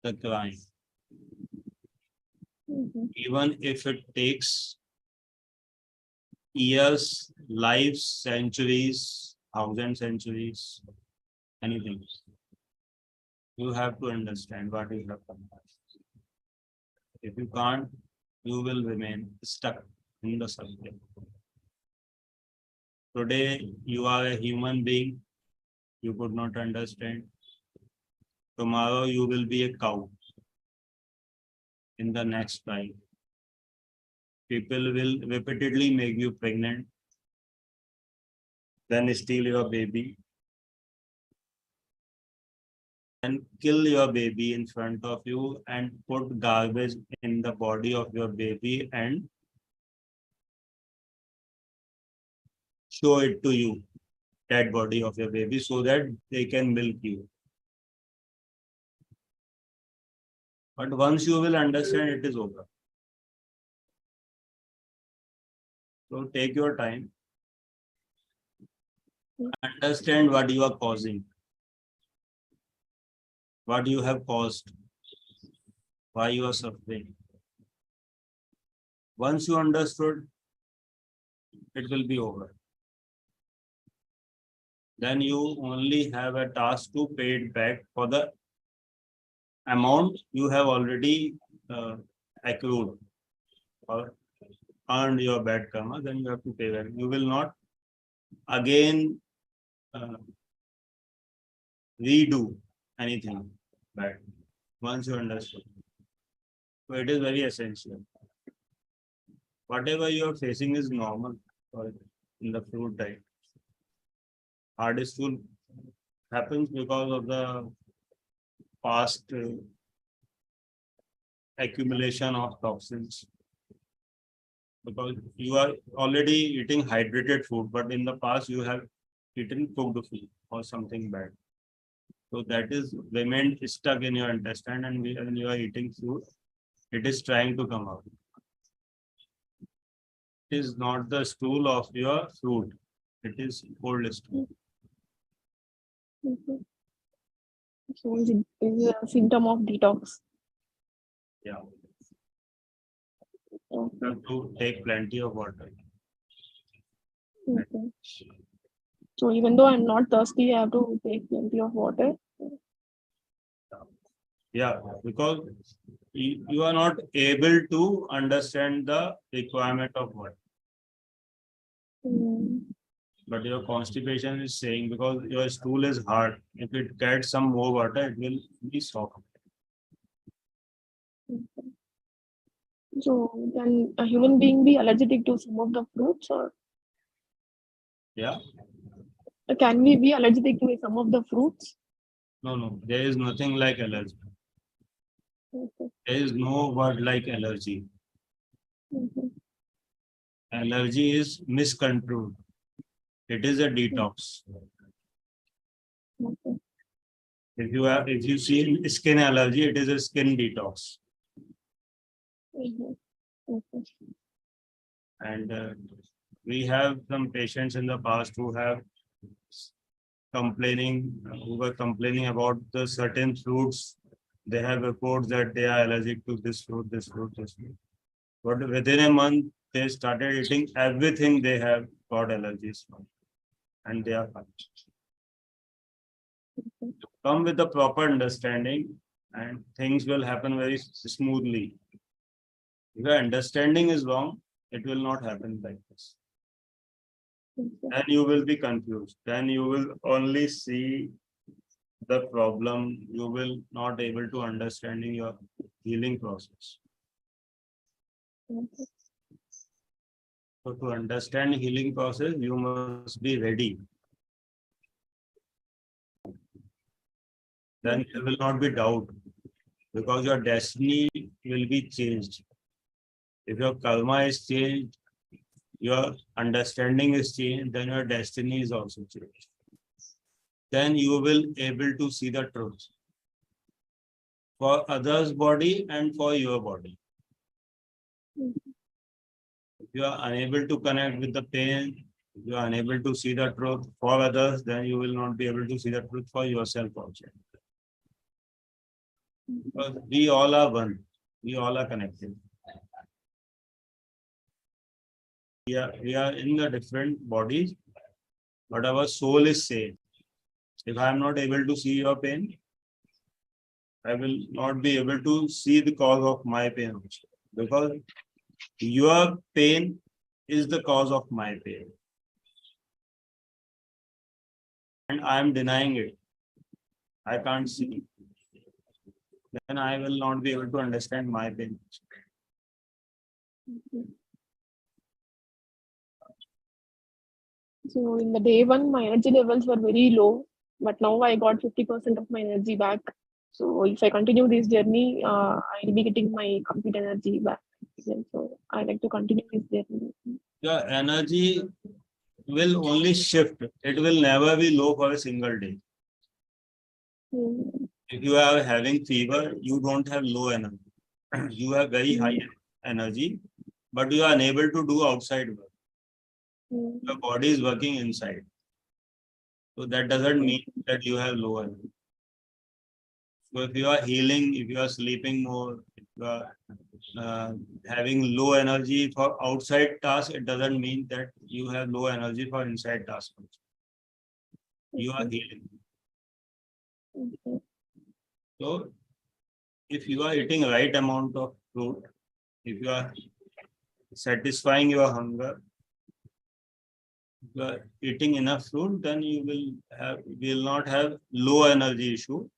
the crime. Mhm. Even if it takes years, lives, centuries, 1,000 centuries, anything. You have to understand what you have done. If you can't, you will remain stuck in the subject. Today, you are a human being, you could not understand. Tomorrow, you will be a cow. In the next life, people will repeatedly make you pregnant, then steal your baby, and kill your baby in front of you and put garbage in the body of your baby and show it to you, dead body of your baby, so that they can milk you. But once you will understand, it is over. So take your time. Understand what you are causing, what you have caused, why you are suffering. Once you understood, it will be over. Then you only have a task to pay it back for the amount you have already accrued or earned your bad karma. Then you have to pay back. You will not again redo anything bad once you understand. So it is very essential. Whatever you are facing is normal in the fruit diet. Hardest stool happens because of the past accumulation of toxins. Because you are already eating hydrated food, but in the past you have eaten cooked food or something bad. So that is remained stuck in your intestine, and when you are eating food, it is trying to come out. It is not the stool of your fruit. It is cold stool. Mhm. So it is a symptom of detox. Yeah. You Okay. have to take plenty of water. Okay. So even though I'm not thirsty, I have to take plenty of water. Yeah, because you are not able to understand the requirement of water. Mm. but your constipation is saying because your stool is hard. If it gets some more water, it will be soft. So can a human being be allergic to some of the fruits, or Yeah. can we be allergic to some of the fruits? No. There is nothing like allergy. Okay. There is no word like allergy. Mhm. Allergy is miscontrolled. It is a detox. Okay. If you see skin allergy, it is a skin detox. Mhm. Okay. And we have some patients in the past who were complaining about the certain fruits. They have reports that they are allergic to this fruit, this fruit, this fruit. But within a month, they started eating everything they have got allergies from, and they are fine. Come with a proper understanding, and things will happen very smoothly. If your understanding is wrong, it will not happen like this. Then you will be confused. Then you will only see the problem. You will not able to understanding your healing process. Okay. So to understand healing process, you must be ready. Then there will not be doubt, because your destiny will be changed. If your karma is changed, your understanding is changed, then your destiny is also changed. Then you will able to see the truth for others' body and for your body. If you are unable to connect with the pain, if you are unable to see the truth for others, then you will not be able to see the truth for yourself also. Because we all are one. We all are connected. We are in the different bodies, but our soul is same. If I am not able to see your pain, I will not be able to see the cause of my pain also. Because your pain is the cause of my pain. And I am denying it. I can't see. Then I will not be able to understand my pain. So in the day one, my energy levels were very low, but now I got 50% of my energy back. So if I continue this journey, I'll be getting my complete energy back. So I like to continue this journey. Your energy will only shift. It will never be low for a single day. If you are having fever, you don't have low energy. You have very high energy, but you are unable to do outside work. Your body is working inside. So that doesn't mean that you have low energy. So if you are healing, if you are sleeping more, if you are having low energy for outside tasks, it doesn't mean that you have low energy for inside tasks. You are healing. So if you are eating right amount of fruit, if you are satisfying your hunger, if you are eating enough fruit, then you will not have low energy issue.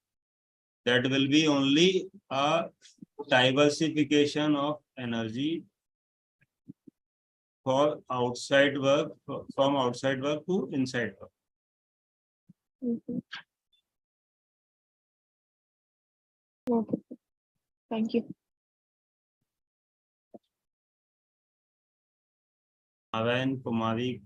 That will be only a diversification of energy for outside work, from outside work to inside work. Okay. Thank you. Narayan Kumari.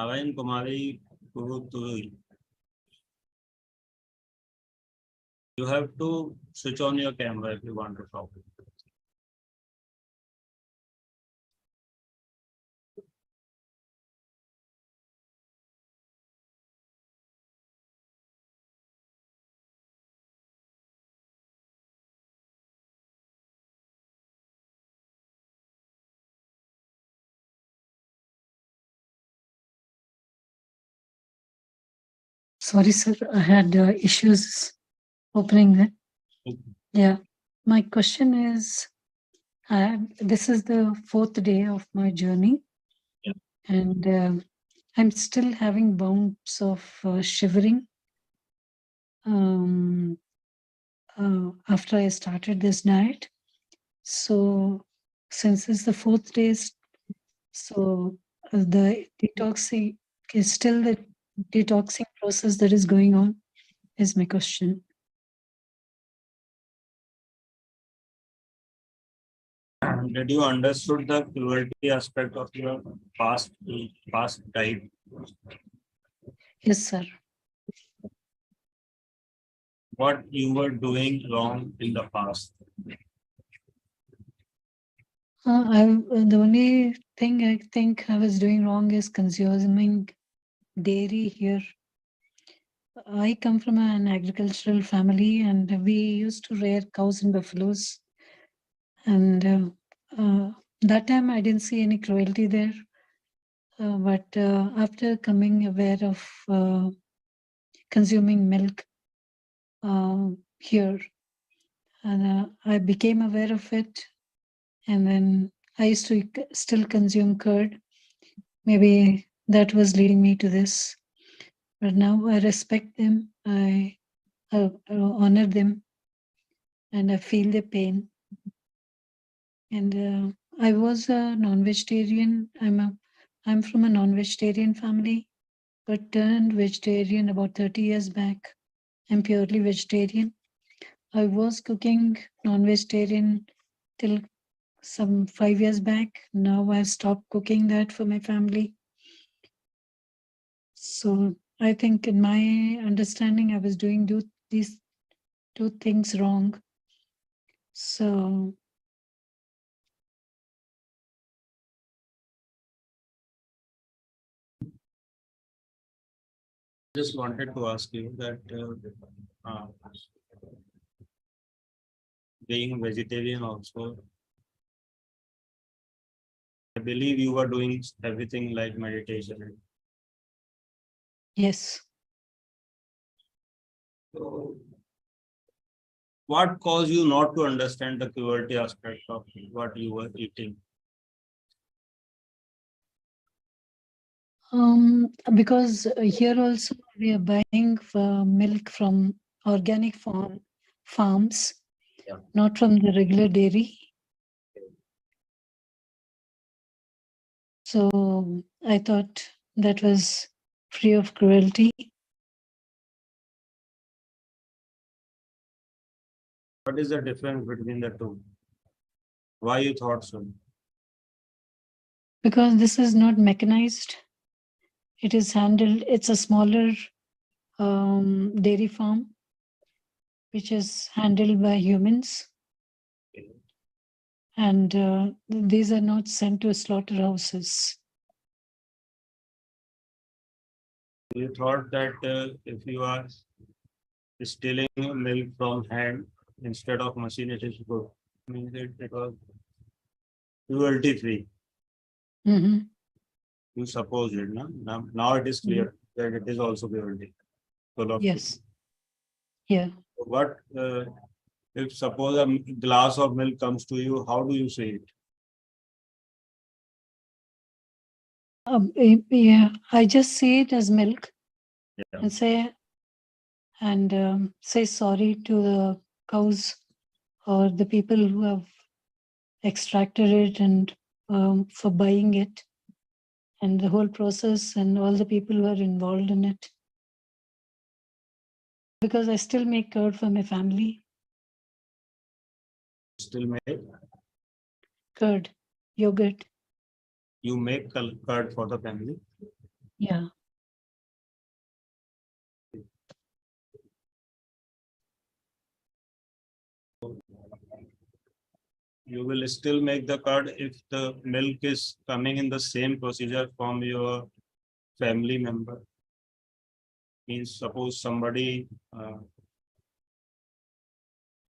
Narayan Kumari Kuruturi. You have to switch on your camera if you want to talk. Sorry, sir. I had issues opening it. Yeah. My question is, this is the 4th day of my journey. Yeah. And I'm still having bouts of shivering after I started this diet. So since it's the 4th day, so the detoxing is still the detoxing process that is going on is my question. Did you understood the cruelty aspect of your past diet? Yes, sir. What you were doing wrong in the past? The only thing I think I was doing wrong is consuming dairy here. I come from an agricultural family, and we used to rear cows and buffaloes. And that time I didn't see any cruelty there. But after coming aware of consuming milk here, and I became aware of it, and then I used to still consume curd. Maybe that was leading me to this. But now I respect them, I honor them, and I feel their pain. And I was a non-vegetarian. I'm from a non-vegetarian family, but turned vegetarian about 30 years back. I'm purely vegetarian. I was cooking non-vegetarian till some 5 years back. Now I've stopped cooking that for my family. So I think in my understanding, I was doing these two things wrong. So Just wanted to ask you that being vegetarian also, I believe you were doing everything like meditation. yes. So what caused you not to understand the cruelty aspect of what you were eating? Because here also we are buying milk from organic farms, not from the regular dairy. So I thought that was free of cruelty. What is the difference between the two? Why you thought so? Because this is not mechanized. It is handled, it's a smaller dairy farm, which is handled by humans. And these are not sent to slaughterhouses. You thought that if you are stealing milk from hand instead of machine, it is good. Means it was cruelty free. Mm-hmm. You suppose it, no? Now it is clear that it is also cruelty. Yes. Yeah. What if suppose a glass of milk comes to you, how do you say it? Yeah, I just see it as milk. Yeah. and say sorry to the cows or the people who have extracted it and for buying it, and the whole process and all the people who are involved in it. Because I still make curd for my family. Still make? Curd, yogurt. You make curd for the family? Yeah. You will still make the curd if the milk is coming in the same procedure from your family member. Means suppose somebody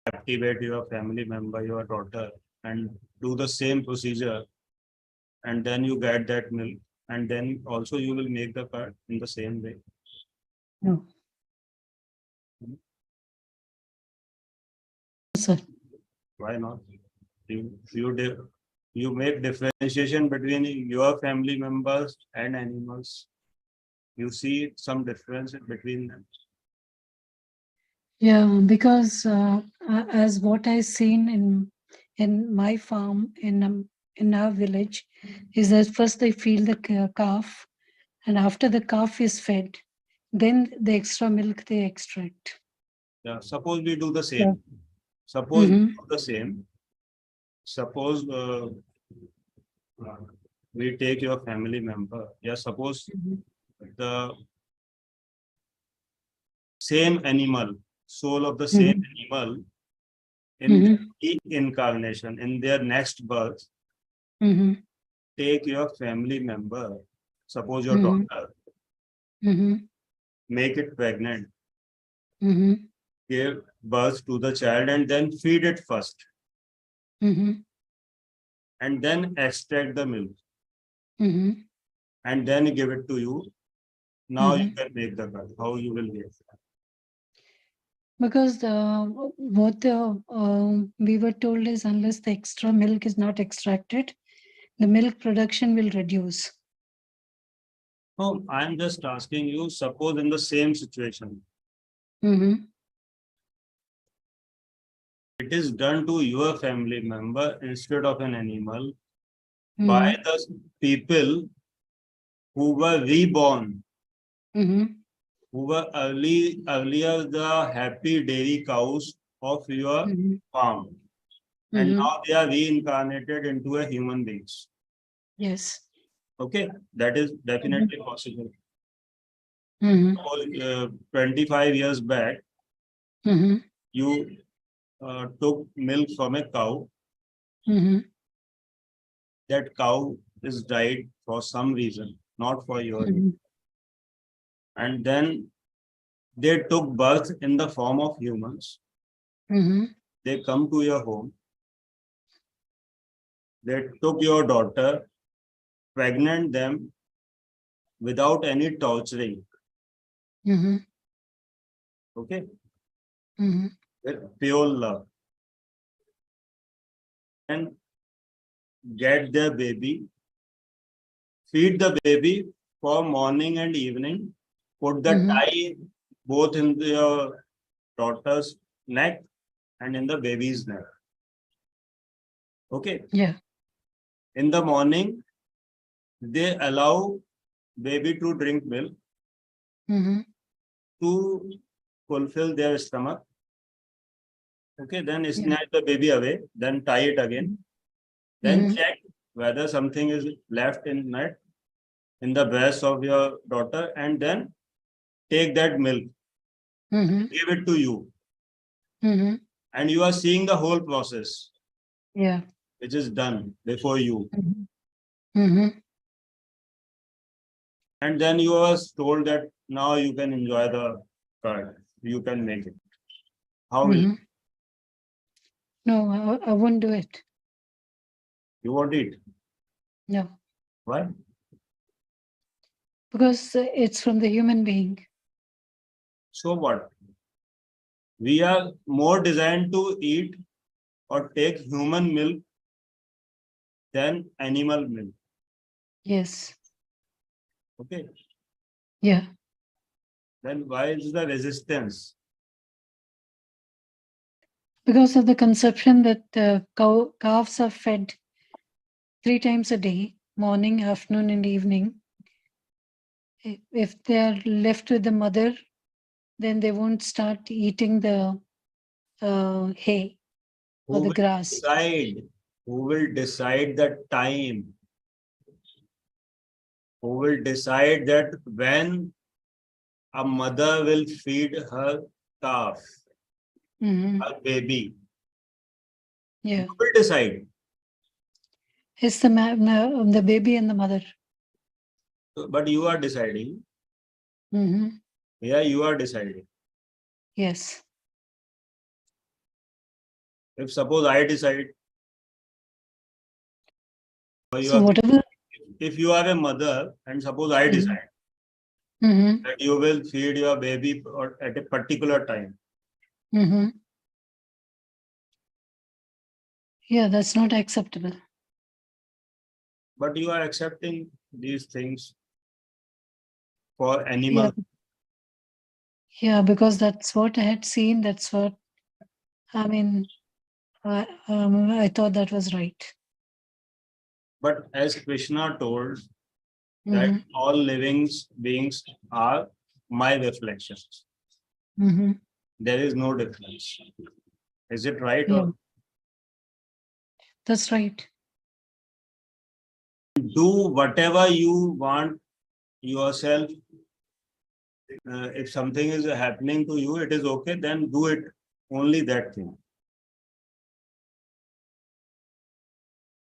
captivate your family member, your daughter, and do the same procedure, and then you get that milk, and then also you will make the curd in the same way. No. sir. Why not? You make differentiation between your family members and animals. You see some difference between them. Yeah, because as what I seen in my farm in our village is that first they feed the calf, and after the calf is fed, then the extra milk they extract. Yeah, suppose we do the same. Yeah. Suppose we Mhm. do the same. Suppose we take your family member. Yeah, suppose the same animal, soul of the same animal in their reincarnation, in their next birth, Mhm. take your family member, suppose your Mhm. daughter, Mhm. make it pregnant, Mhm. give birth to the child, and then feed it first, Mhm. and then extract the milk, Mhm. and then give it to you. Now you Mhm. can make the cut. How you will get? Because what we were told is unless the extra milk is not extracted, the milk production will reduce. No, I'm just asking you, suppose in the same situation, Mhm. it is done to your family member instead of an animal by Mhm. the people who were reborn, Mhm. who were earlier the happy dairy cows of your Mhm. farm, and Mhm. now they are reincarnated into a human beings. Yes. Okay, that is Mhm. definitely possible. Mhm. 25 years back, Mhm. you took milk from a cow. Mhm. That cow is died for some reason, not for your reason. Mhm. And then they took birth in the form of humans. Mhm. They come to your home. They took your daughter, pregnant them without any torturing. Mhm. Okay, Mhm. with pure love, and get their baby, feed the baby for morning and evening, put the Mhm. tie both in your daughter's neck and in the baby's neck. Okay. Yeah. In the morning, they allow baby to drink milk Mhm. to fulfill their stomach. Okay, then Yeah. snatch the baby away, then tie it again, then Mhm. check whether something is left in the breast of your daughter, and then take that milk, Mhm. give it to you, Mhm. and you are seeing the whole process Yeah. which is done before you. Mhm. Mhm. And then you are told that now you can enjoy the curd, you can make it. How will Mhm. No, I won't do it. you want it? No, Why? because it's from the human being. So what? We are more designed to eat or take human milk than animal milk. Yes. Okay. Yeah. Then why is the resistance? Because of the conception that calves are fed 3 times a day, morning, afternoon, and evening. If they are left with the mother, then they won't start eating the hay or Who the will grass. decide? Who will decide the time? Who will decide that when a mother will feed her calf, Mhm. her baby? Yeah. Who will decide? It's the baby and the mother. But you are deciding. Mhm. Yeah, you are deciding. Yes. If suppose I decide, or you So are, whatever. if you are a mother and suppose I Mhm. decide Mhm. that you will feed your baby or at a particular time, Mhm. Yeah, that's not acceptable. But you are accepting these things for Yeah. animal. Yeah, because that's what I had seen. That's what, I mean, I thought that was right. But as Krishna told that Mhm. all living beings are my reflections. Mhm. There is no difference. Is it right? Yeah. Or That's right. do whatever you want yourself. If something is happening to you, it is okay, then do it. Only that thing.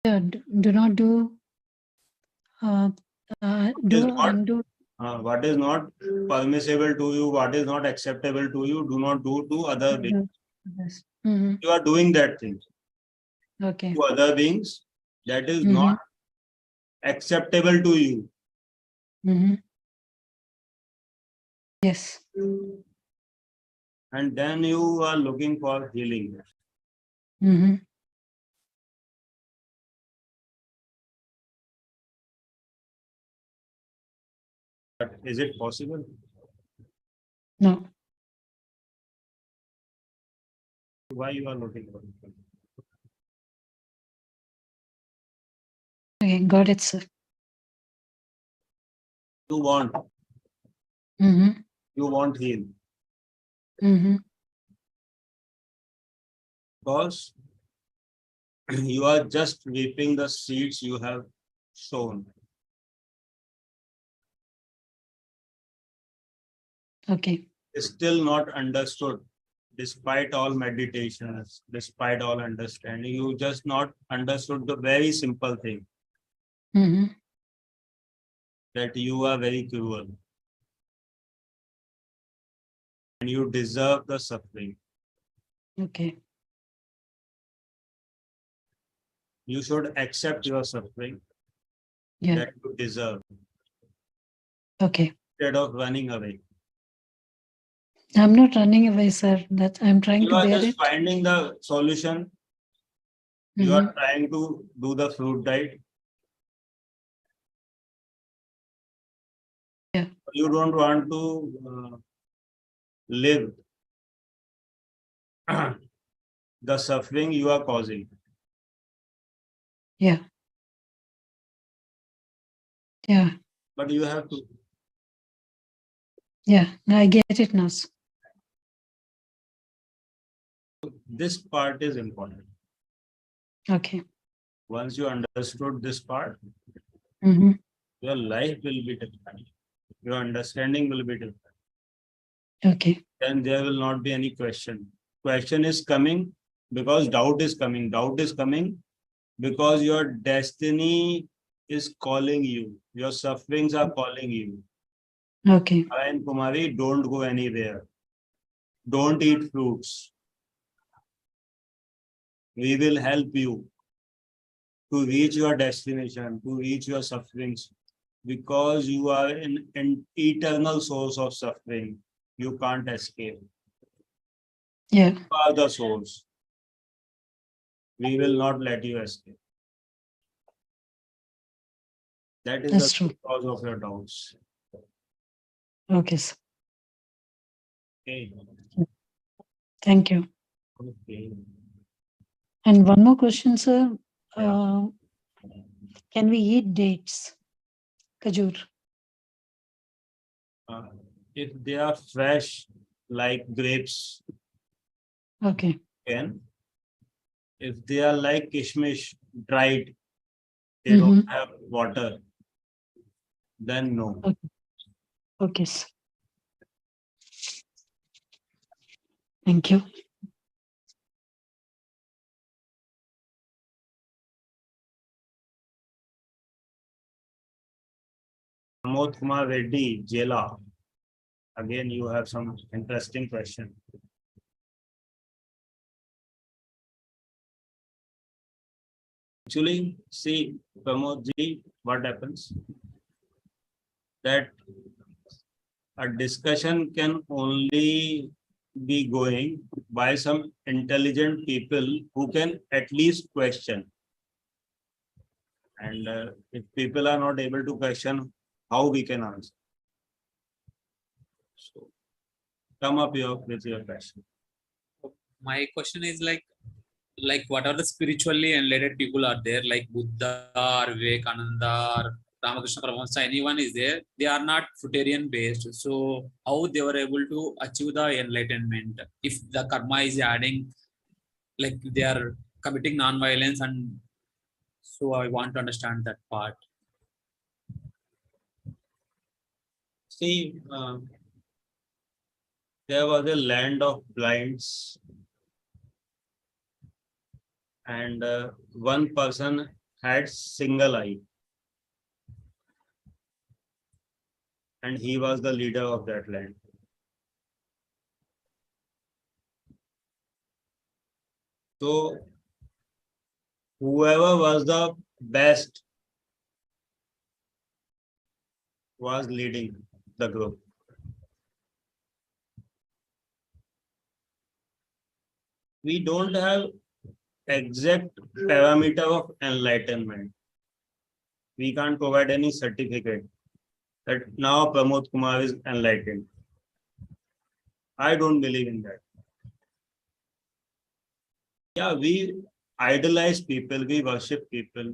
Yeah, do not do, Is do not undo. what is not permissible to you, what is not acceptable to you, do not do to other beings. Yes. Mhm. You are doing that thing Okay. to other beings that is Mhm. not acceptable to you. Mhm. Yes. And then you are looking for healing. Mhm. But is it possible? No. Why you are looking for it? Okay, got it, sir. You want, Mhm. you want heal. Mhm. Because you are just reaping the seeds you have sown. Okay. Still not understood, despite all meditations, despite all understanding. You just not understood the very simple thing Mhm. that you are very cruel and you deserve the suffering. Okay. You should accept your suffering Yeah. that you deserve Okay. instead of running away. I'm not running away, sir. That I'm trying You to are bear just it. finding the solution. You are trying to do the fruit diet. Yeah. You don't want to live the suffering you are causing. Yeah. Yeah. But you have to. Yeah. I get it now. Sir. This part is important. Okay. Once you understood this part, Mhm. your life will be different. Your understanding will be different. Okay. Then there will not be any question. Question is coming because doubt is coming. Doubt is coming because your destiny is calling you. Your sufferings are calling you. Okay. And Kumari, don't go anywhere. Don't eat fruits. We will help you to reach your destination, to reach your sufferings, because you are in an eternal source of suffering. You can't escape. Yeah. You are the source. We will not let you escape. That is That's the true. cause of your doubts. Okay, sir. Okay. Thank you. Okay. And one more question, sir. Yeah. Can we eat dates? Kajur. If they are fresh, like grapes, Okay. can. If they are like kishmish, dried, they don't have water, then no. Okay. Okay, sir. Thank you. Pramod Kumar Reddy, Jela. Again, you have some interesting question. Actually, see, Pramod ji, what happens? That a discussion can only be going by some intelligent people who can at least question. And if people are not able to question, how we can answer? So come up here with your question. My question is like what are the spiritually enlightened people are there, like Buddha or Vivekananda or Ramakrishna Paramahansa, anyone is there, they are not fruitarian based, so how they were able to achieve the enlightenment if the karma is adding, like they are committing non-violence, and so I want to understand that part. See, there was a land of blinds, and one person had single eye, and he was the leader of that land. So whoever was the best was leading the group. We don't have exact parameter of enlightenment. We can't provide any certificate that now Pramod Kumar is enlightened. I don't believe in that. Yeah, we idolize people, we worship people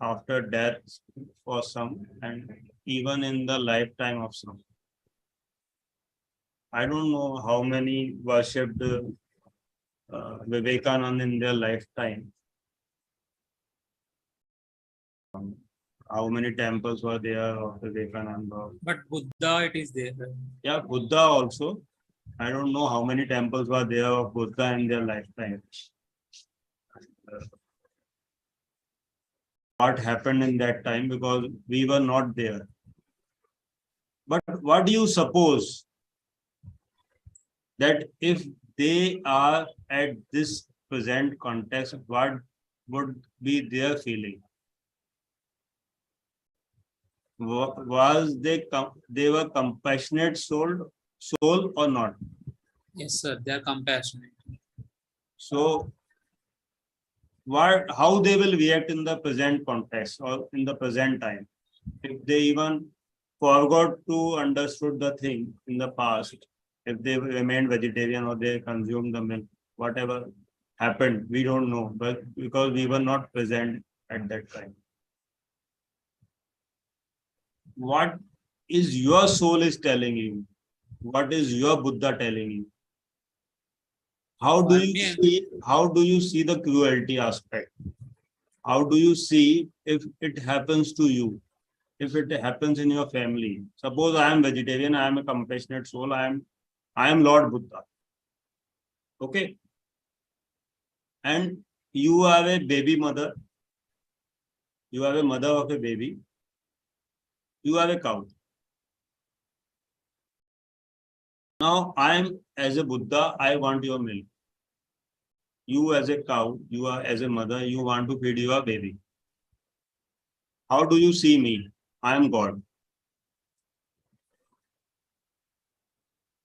after death for some, and even in the lifetime of some. I don't know how many worshipped Vivekananda in their lifetime. How many temples were there of Vivekananda? But Buddha, it is there. Yeah, Buddha also. I don't know how many temples were there of Buddha in their lifetime. What happened in that time, because we were not there. But what do you suppose that if they are at this present context, what would be their feeling? Was they were compassionate soul or not? Yes, sir, they are compassionate. So how they will react in the present context or in the present time, if they even forgot to understood the thing in the past, if they remained vegetarian or they consumed the milk, whatever happened, we don't know, but because we were not present at that time. What is your soul is telling you? What is your Buddha telling you? How do you see the cruelty aspect? How do you see if it happens to you? If it happens in your family? Suppose I am vegetarian, I am a compassionate soul, I am Lord Buddha. Okay? And you are a baby mother. You are a mother of a baby. You are a cow. Now I am as a Buddha, I want your milk. You as a cow, you are as a mother, you want to feed your baby. How do you see me? I am God.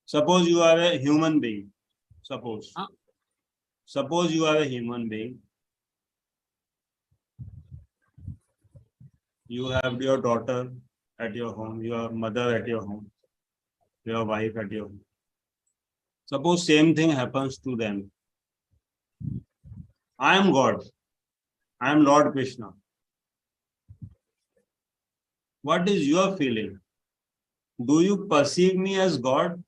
Suppose you are a human being. Suppose you are a human being. You have your daughter at your home, your mother at your home, your wife at your home. Suppose same thing happens to them. I am God. I am Lord Krishna. What is your feeling? Do you perceive me as God?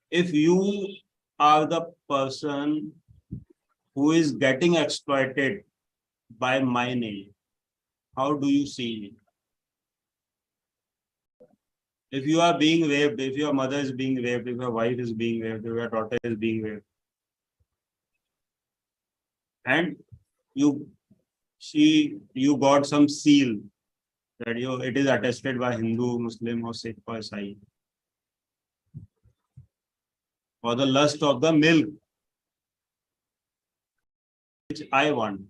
If you are the person who is getting exploited by my name, how do you see me? If you are being raped, if your mother is being raped, if your wife is being raped, if your daughter is being raped, and you got some seal that it is attested by Hindu, Muslim, or Sikh or Sai, for the lust of the milk which I want,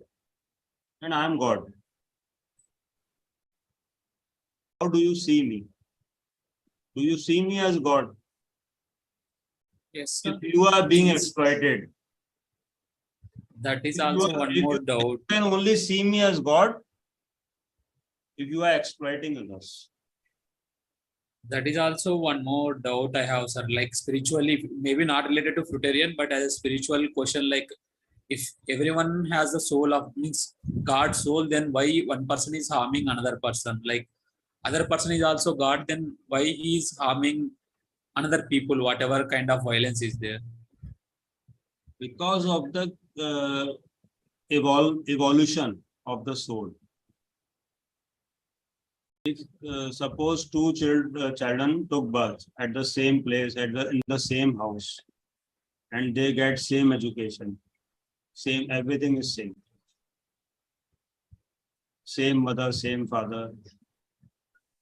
and I am God. How do you see me? Do you see me as God? Yes, sir. If you are being exploited, That is if you also are- one if you more doubt. can only see me as God if you are exploiting others. That is also one more doubt I have, sir. Like spiritually, maybe not related to Fruitarian, but as a spiritual question, like if everyone has the soul of means God's soul, then why one person is harming another person? Like other person is also God, then why he is harming another people, whatever kind of violence is there? Because of the evolution of the soul. If suppose two children took birth at the same place, in the same house, and they get same education, same everything is same. Same mother, same father,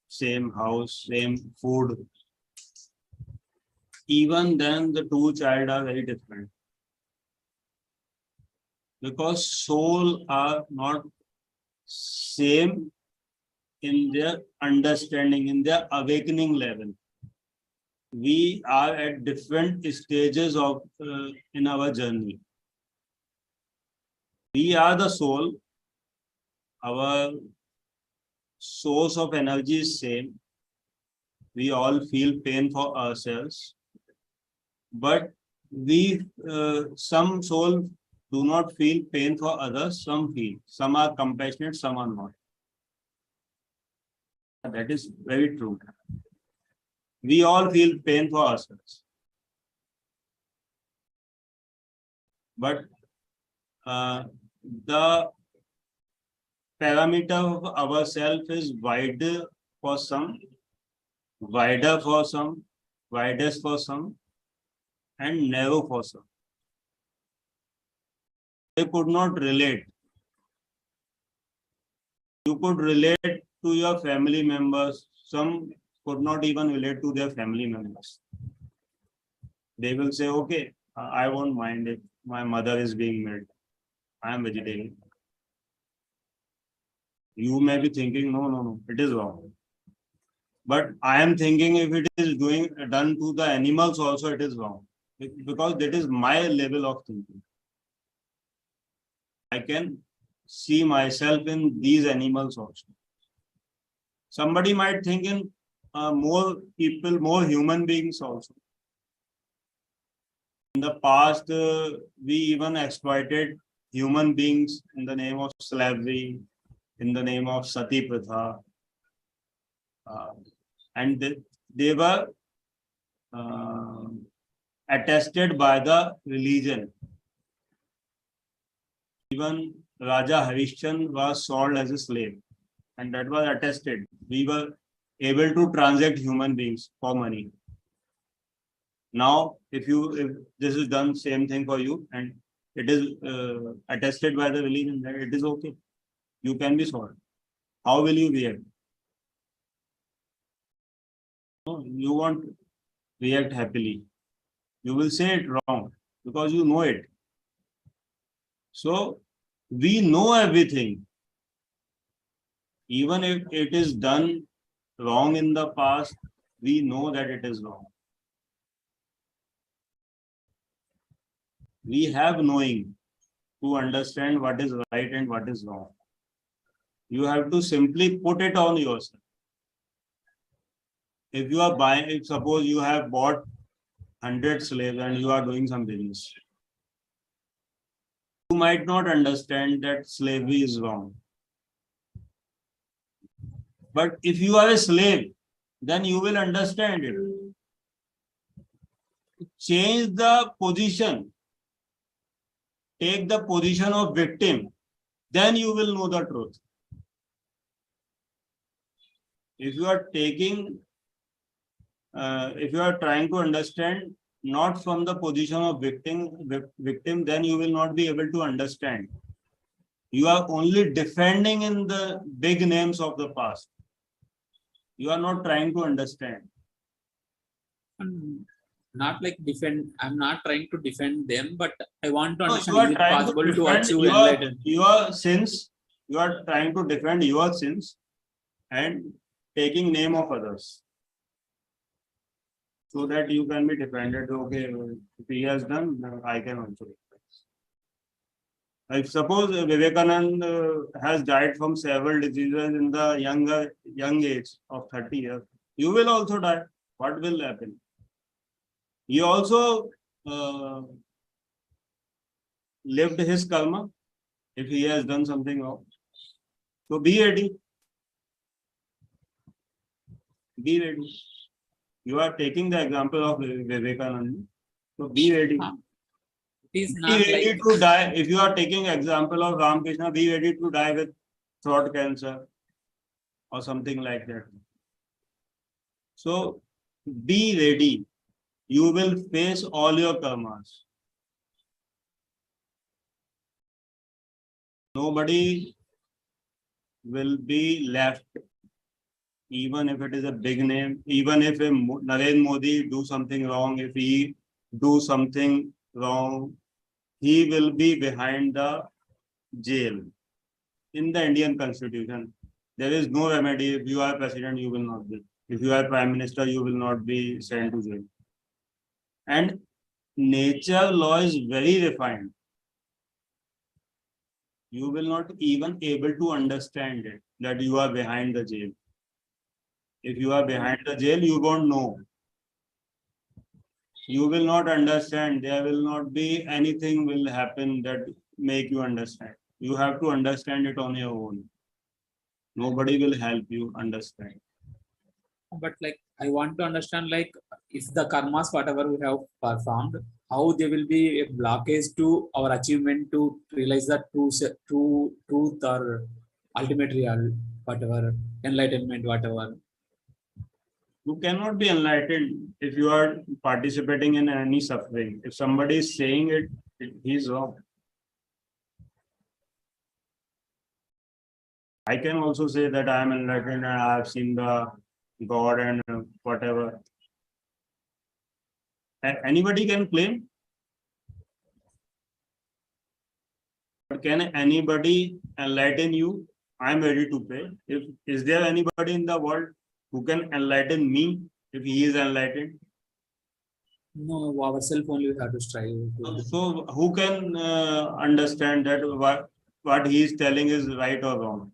same house, same food. Even then, the two child are very different. Because soul are not same in their understanding, in their awakening level. We are at different stages of in our journey. We are the soul. Our source of energy is same. We all feel pain for ourselves, but we some soul do not feel pain for others. Some feel. Some are compassionate. Some are not. That is very true. We all feel pain for ourselves. But the parameter of ourself is wider for some, widest for some, and narrow for some. They could not relate. You could relate to your family members. Some could not even relate to their family members. They will say, okay, I won't mind if my mother is being made. I am vegetarian. You may be thinking, no, it is wrong. But I am thinking if it is done to the animals also, it is wrong. Because that is my level of thinking. I can see myself in these animals also. Somebody might think in more people, more human beings also. In the past, we even exploited human beings in the name of slavery, in the name of Sati Pratha. And they were attested by the religion. Even Raja Harishchandra was sold as a slave, and that was attested. We were able to transact human beings for money. Now, if this is done, same thing for you, and it is attested by the religion, that it is okay. You can be sold. How will you react? No, you won't react happily. You will say it wrong because you know it. So we know everything. Even if it is done wrong in the past, we know that it is wrong. We have knowing to understand what is right and what is wrong. You have to simply put it on yourself. If you are buying, if suppose you have bought 100 slaves and you are doing some business, you might not understand that slavery is wrong. But if you are a slave, then you will understand it. Change the position. Take the position of victim. Then you will know the truth. If you are trying to understand not from the position of victim, then you will not be able to understand. You are only defending in the big names of the past. You are not trying to understand. Not like defend. I'm not trying to defend them, but I want to No, understand. you are Is it trying possible to to defend achieve enlightenment? your sins. You are trying to defend your sins and taking name of others. so that you can be dependent. Okay, if he has done, I can also. If suppose Vivekananda has died from several diseases in the young age of 30 years, you will also die. What will happen? He also lived his karma if he has done something wrong. So be ready. Be ready. You are taking the example of Vivekananda. So be ready. It is Be not ready like to die. If you are taking example of Ramakrishna, be ready to die with throat cancer or something like that. So be ready. You will face all your karmas. Nobody will be left, even if it is a big name, even if Narendra Modi do something wrong, if he do something wrong, he will be behind the jail. In the Indian constitution, there is no remedy. If you are president, you will not be. If you are prime minister, you will not be sent to jail. And nature law is very refined. You will not even able to understand it, that you are behind the jail. If you are behind the jail, you won't know. You will not understand. There will not be anything will happen that make you understand. You have to understand it on your own. Nobody will help you understand. but like I want to understand, like if the karmas whatever we have performed, how there will be a blockage to our achievement to realize that truth or ultimate real whatever enlightenment whatever. You cannot be enlightened if you are participating in any suffering. If somebody is saying it he is wrong. I can also say that I am enlightened and I have seen the God and whatever. Anybody can claim. But can anybody enlighten you? I am ready to pay. Is there anybody in the world who can enlighten me if he is enlightened? No, ourselves only we have to strive. So who can understand that what he is telling is right or wrong?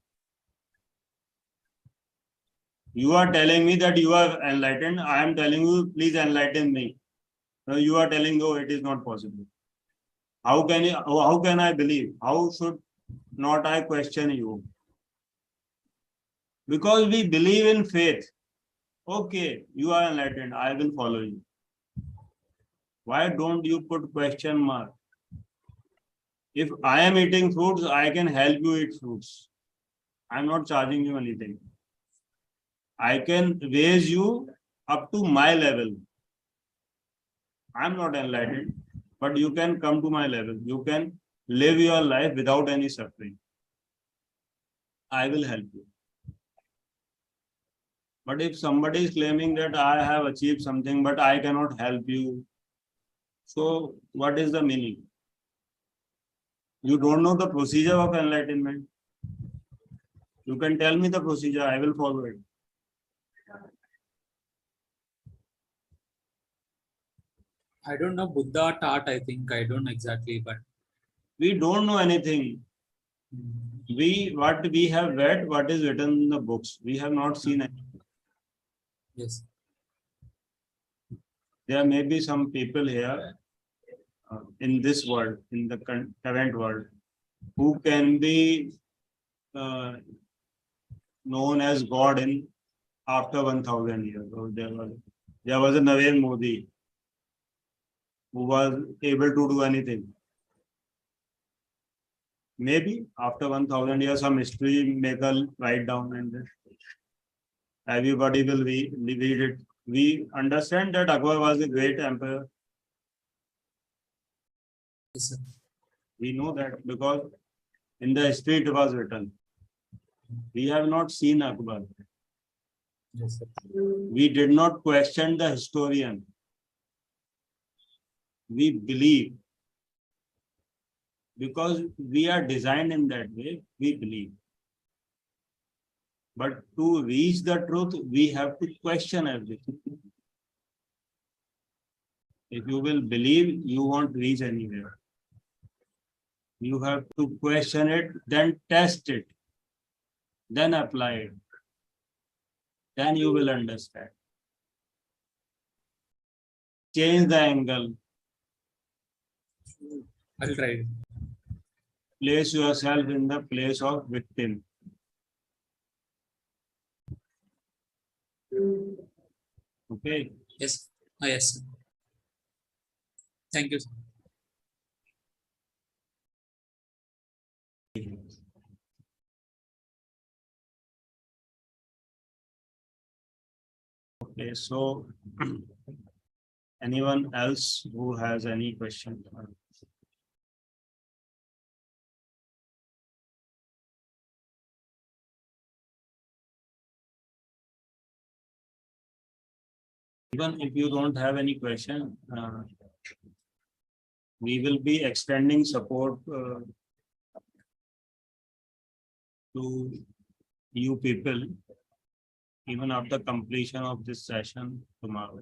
You are telling me that you are enlightened. I am telling you, please enlighten me. Now you are telling, no, it is not possible. How can I believe? How should not I question you? Because we believe in faith. Okay, you are enlightened. I will follow you. Why don't you put question mark? If I am eating fruits, I can help you eat fruits. I am not charging you anything. I can raise you up to my level. I am not enlightened, but you can come to my level. You can live your life without any suffering. I will help you. But if somebody is claiming that I have achieved something, but I cannot help you, so what is the meaning? You don't know the procedure of enlightenment. You can tell me the procedure, I will follow it. I don't know Buddha taught, I think. I don't exactly, but We don't know anything. What we have read, what is written in the books. We have not seen anything. yes. There may be some people here in this world, in the current world, who can be known as God in after 1000 years. So there was a Narendra Modi who was able to do anything. Maybe after 1000 years, some history maker write down and everybody will read it. We understand that Akbar was a great emperor. Yes, sir. We know that because in the history it was written. We have not seen Akbar. Yes, sir. We did not question the historian. We believe. Because we are designed in that way, we believe. But to reach the truth, we have to question everything. If you will believe, you won't reach anywhere. You have to question it, then test it, then apply it. Then you will understand. Change the angle. I'll try. Place yourself in the place of victim. Okay. Yes. Yes. Thank you. Okay, so anyone else who has any question? Even if you don't have any question, we will be extending support to you people even after completion of this session tomorrow.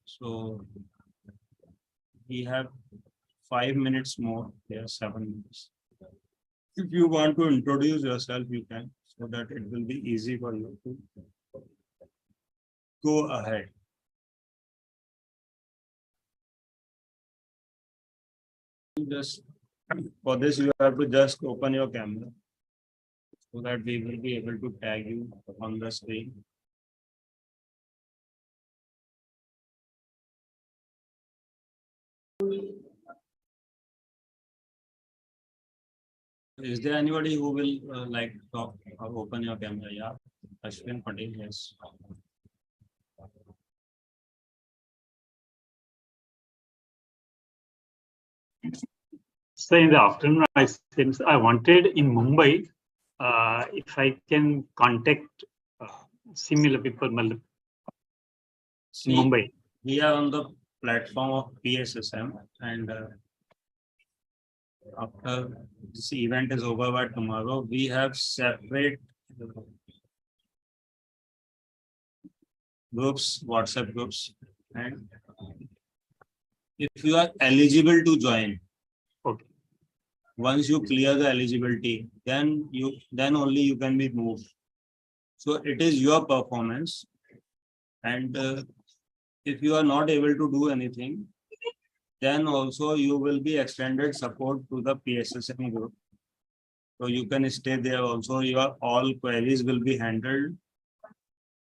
So we have 5 minutes more. There are 7 minutes. If you want to introduce yourself, you can, so that it will be easy for you to go ahead. Just for this, you have to just open your camera so that we will be able to tag you on the screen. Is there anybody who will like talk or open your camera? Yeah, Ashwin Patel, yes. So in the afternoon, I wanted in Mumbai, if I can contact similar people in Mumbai. We are on the platform of PSSM, and after this event is over by tomorrow, we have separate groups, WhatsApp groups, and if you are eligible to join, okay. Once you clear the eligibility, then only you can be moved. So it is your performance, and if you are not able to do anything, then also you will be extended support to the PSSM group. So you can stay there also, your all queries will be handled,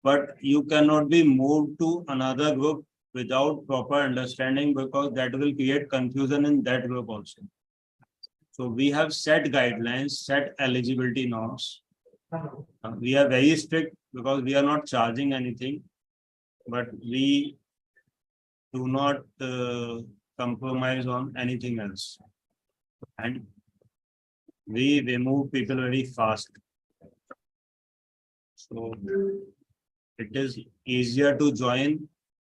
but you cannot be moved to another group without proper understanding, because that will create confusion in that group also. So we have set guidelines, set eligibility norms. We are very strict because we are not charging anything, but we do not compromise on anything else. And we remove people very fast. So it is easier to join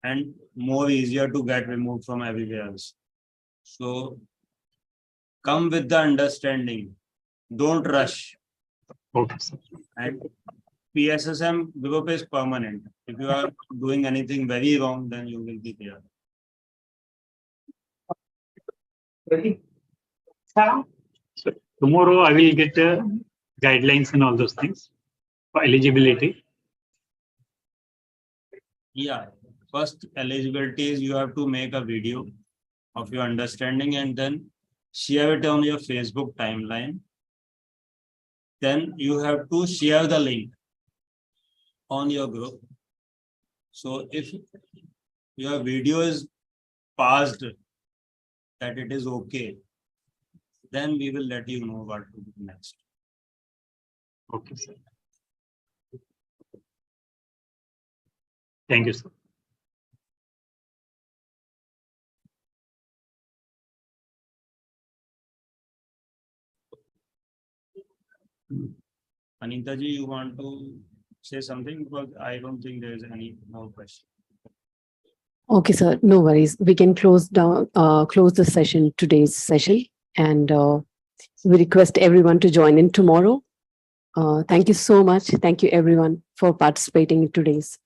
and more easier to get removed from everywhere else. So come with the understanding, don't rush. Okay, sir. And PSSM group is permanent. If you are doing anything very wrong, then you will be there. So tomorrow I will get guidelines and all those things for eligibility. Yeah, first eligibility is you have to make a video of your understanding and then share it on your Facebook timeline. Then you have to share the link on your group. So if your video is passed that it is okay, then we will let you know what to do next. Okay, sir. Thank you, sir. Anita ji, you want to say something? Because I don't think there is any more question. Okay, sir. No worries. We can close the session, today's session, and we request everyone to join in tomorrow. Thank you so much. Thank you, everyone, for participating in today's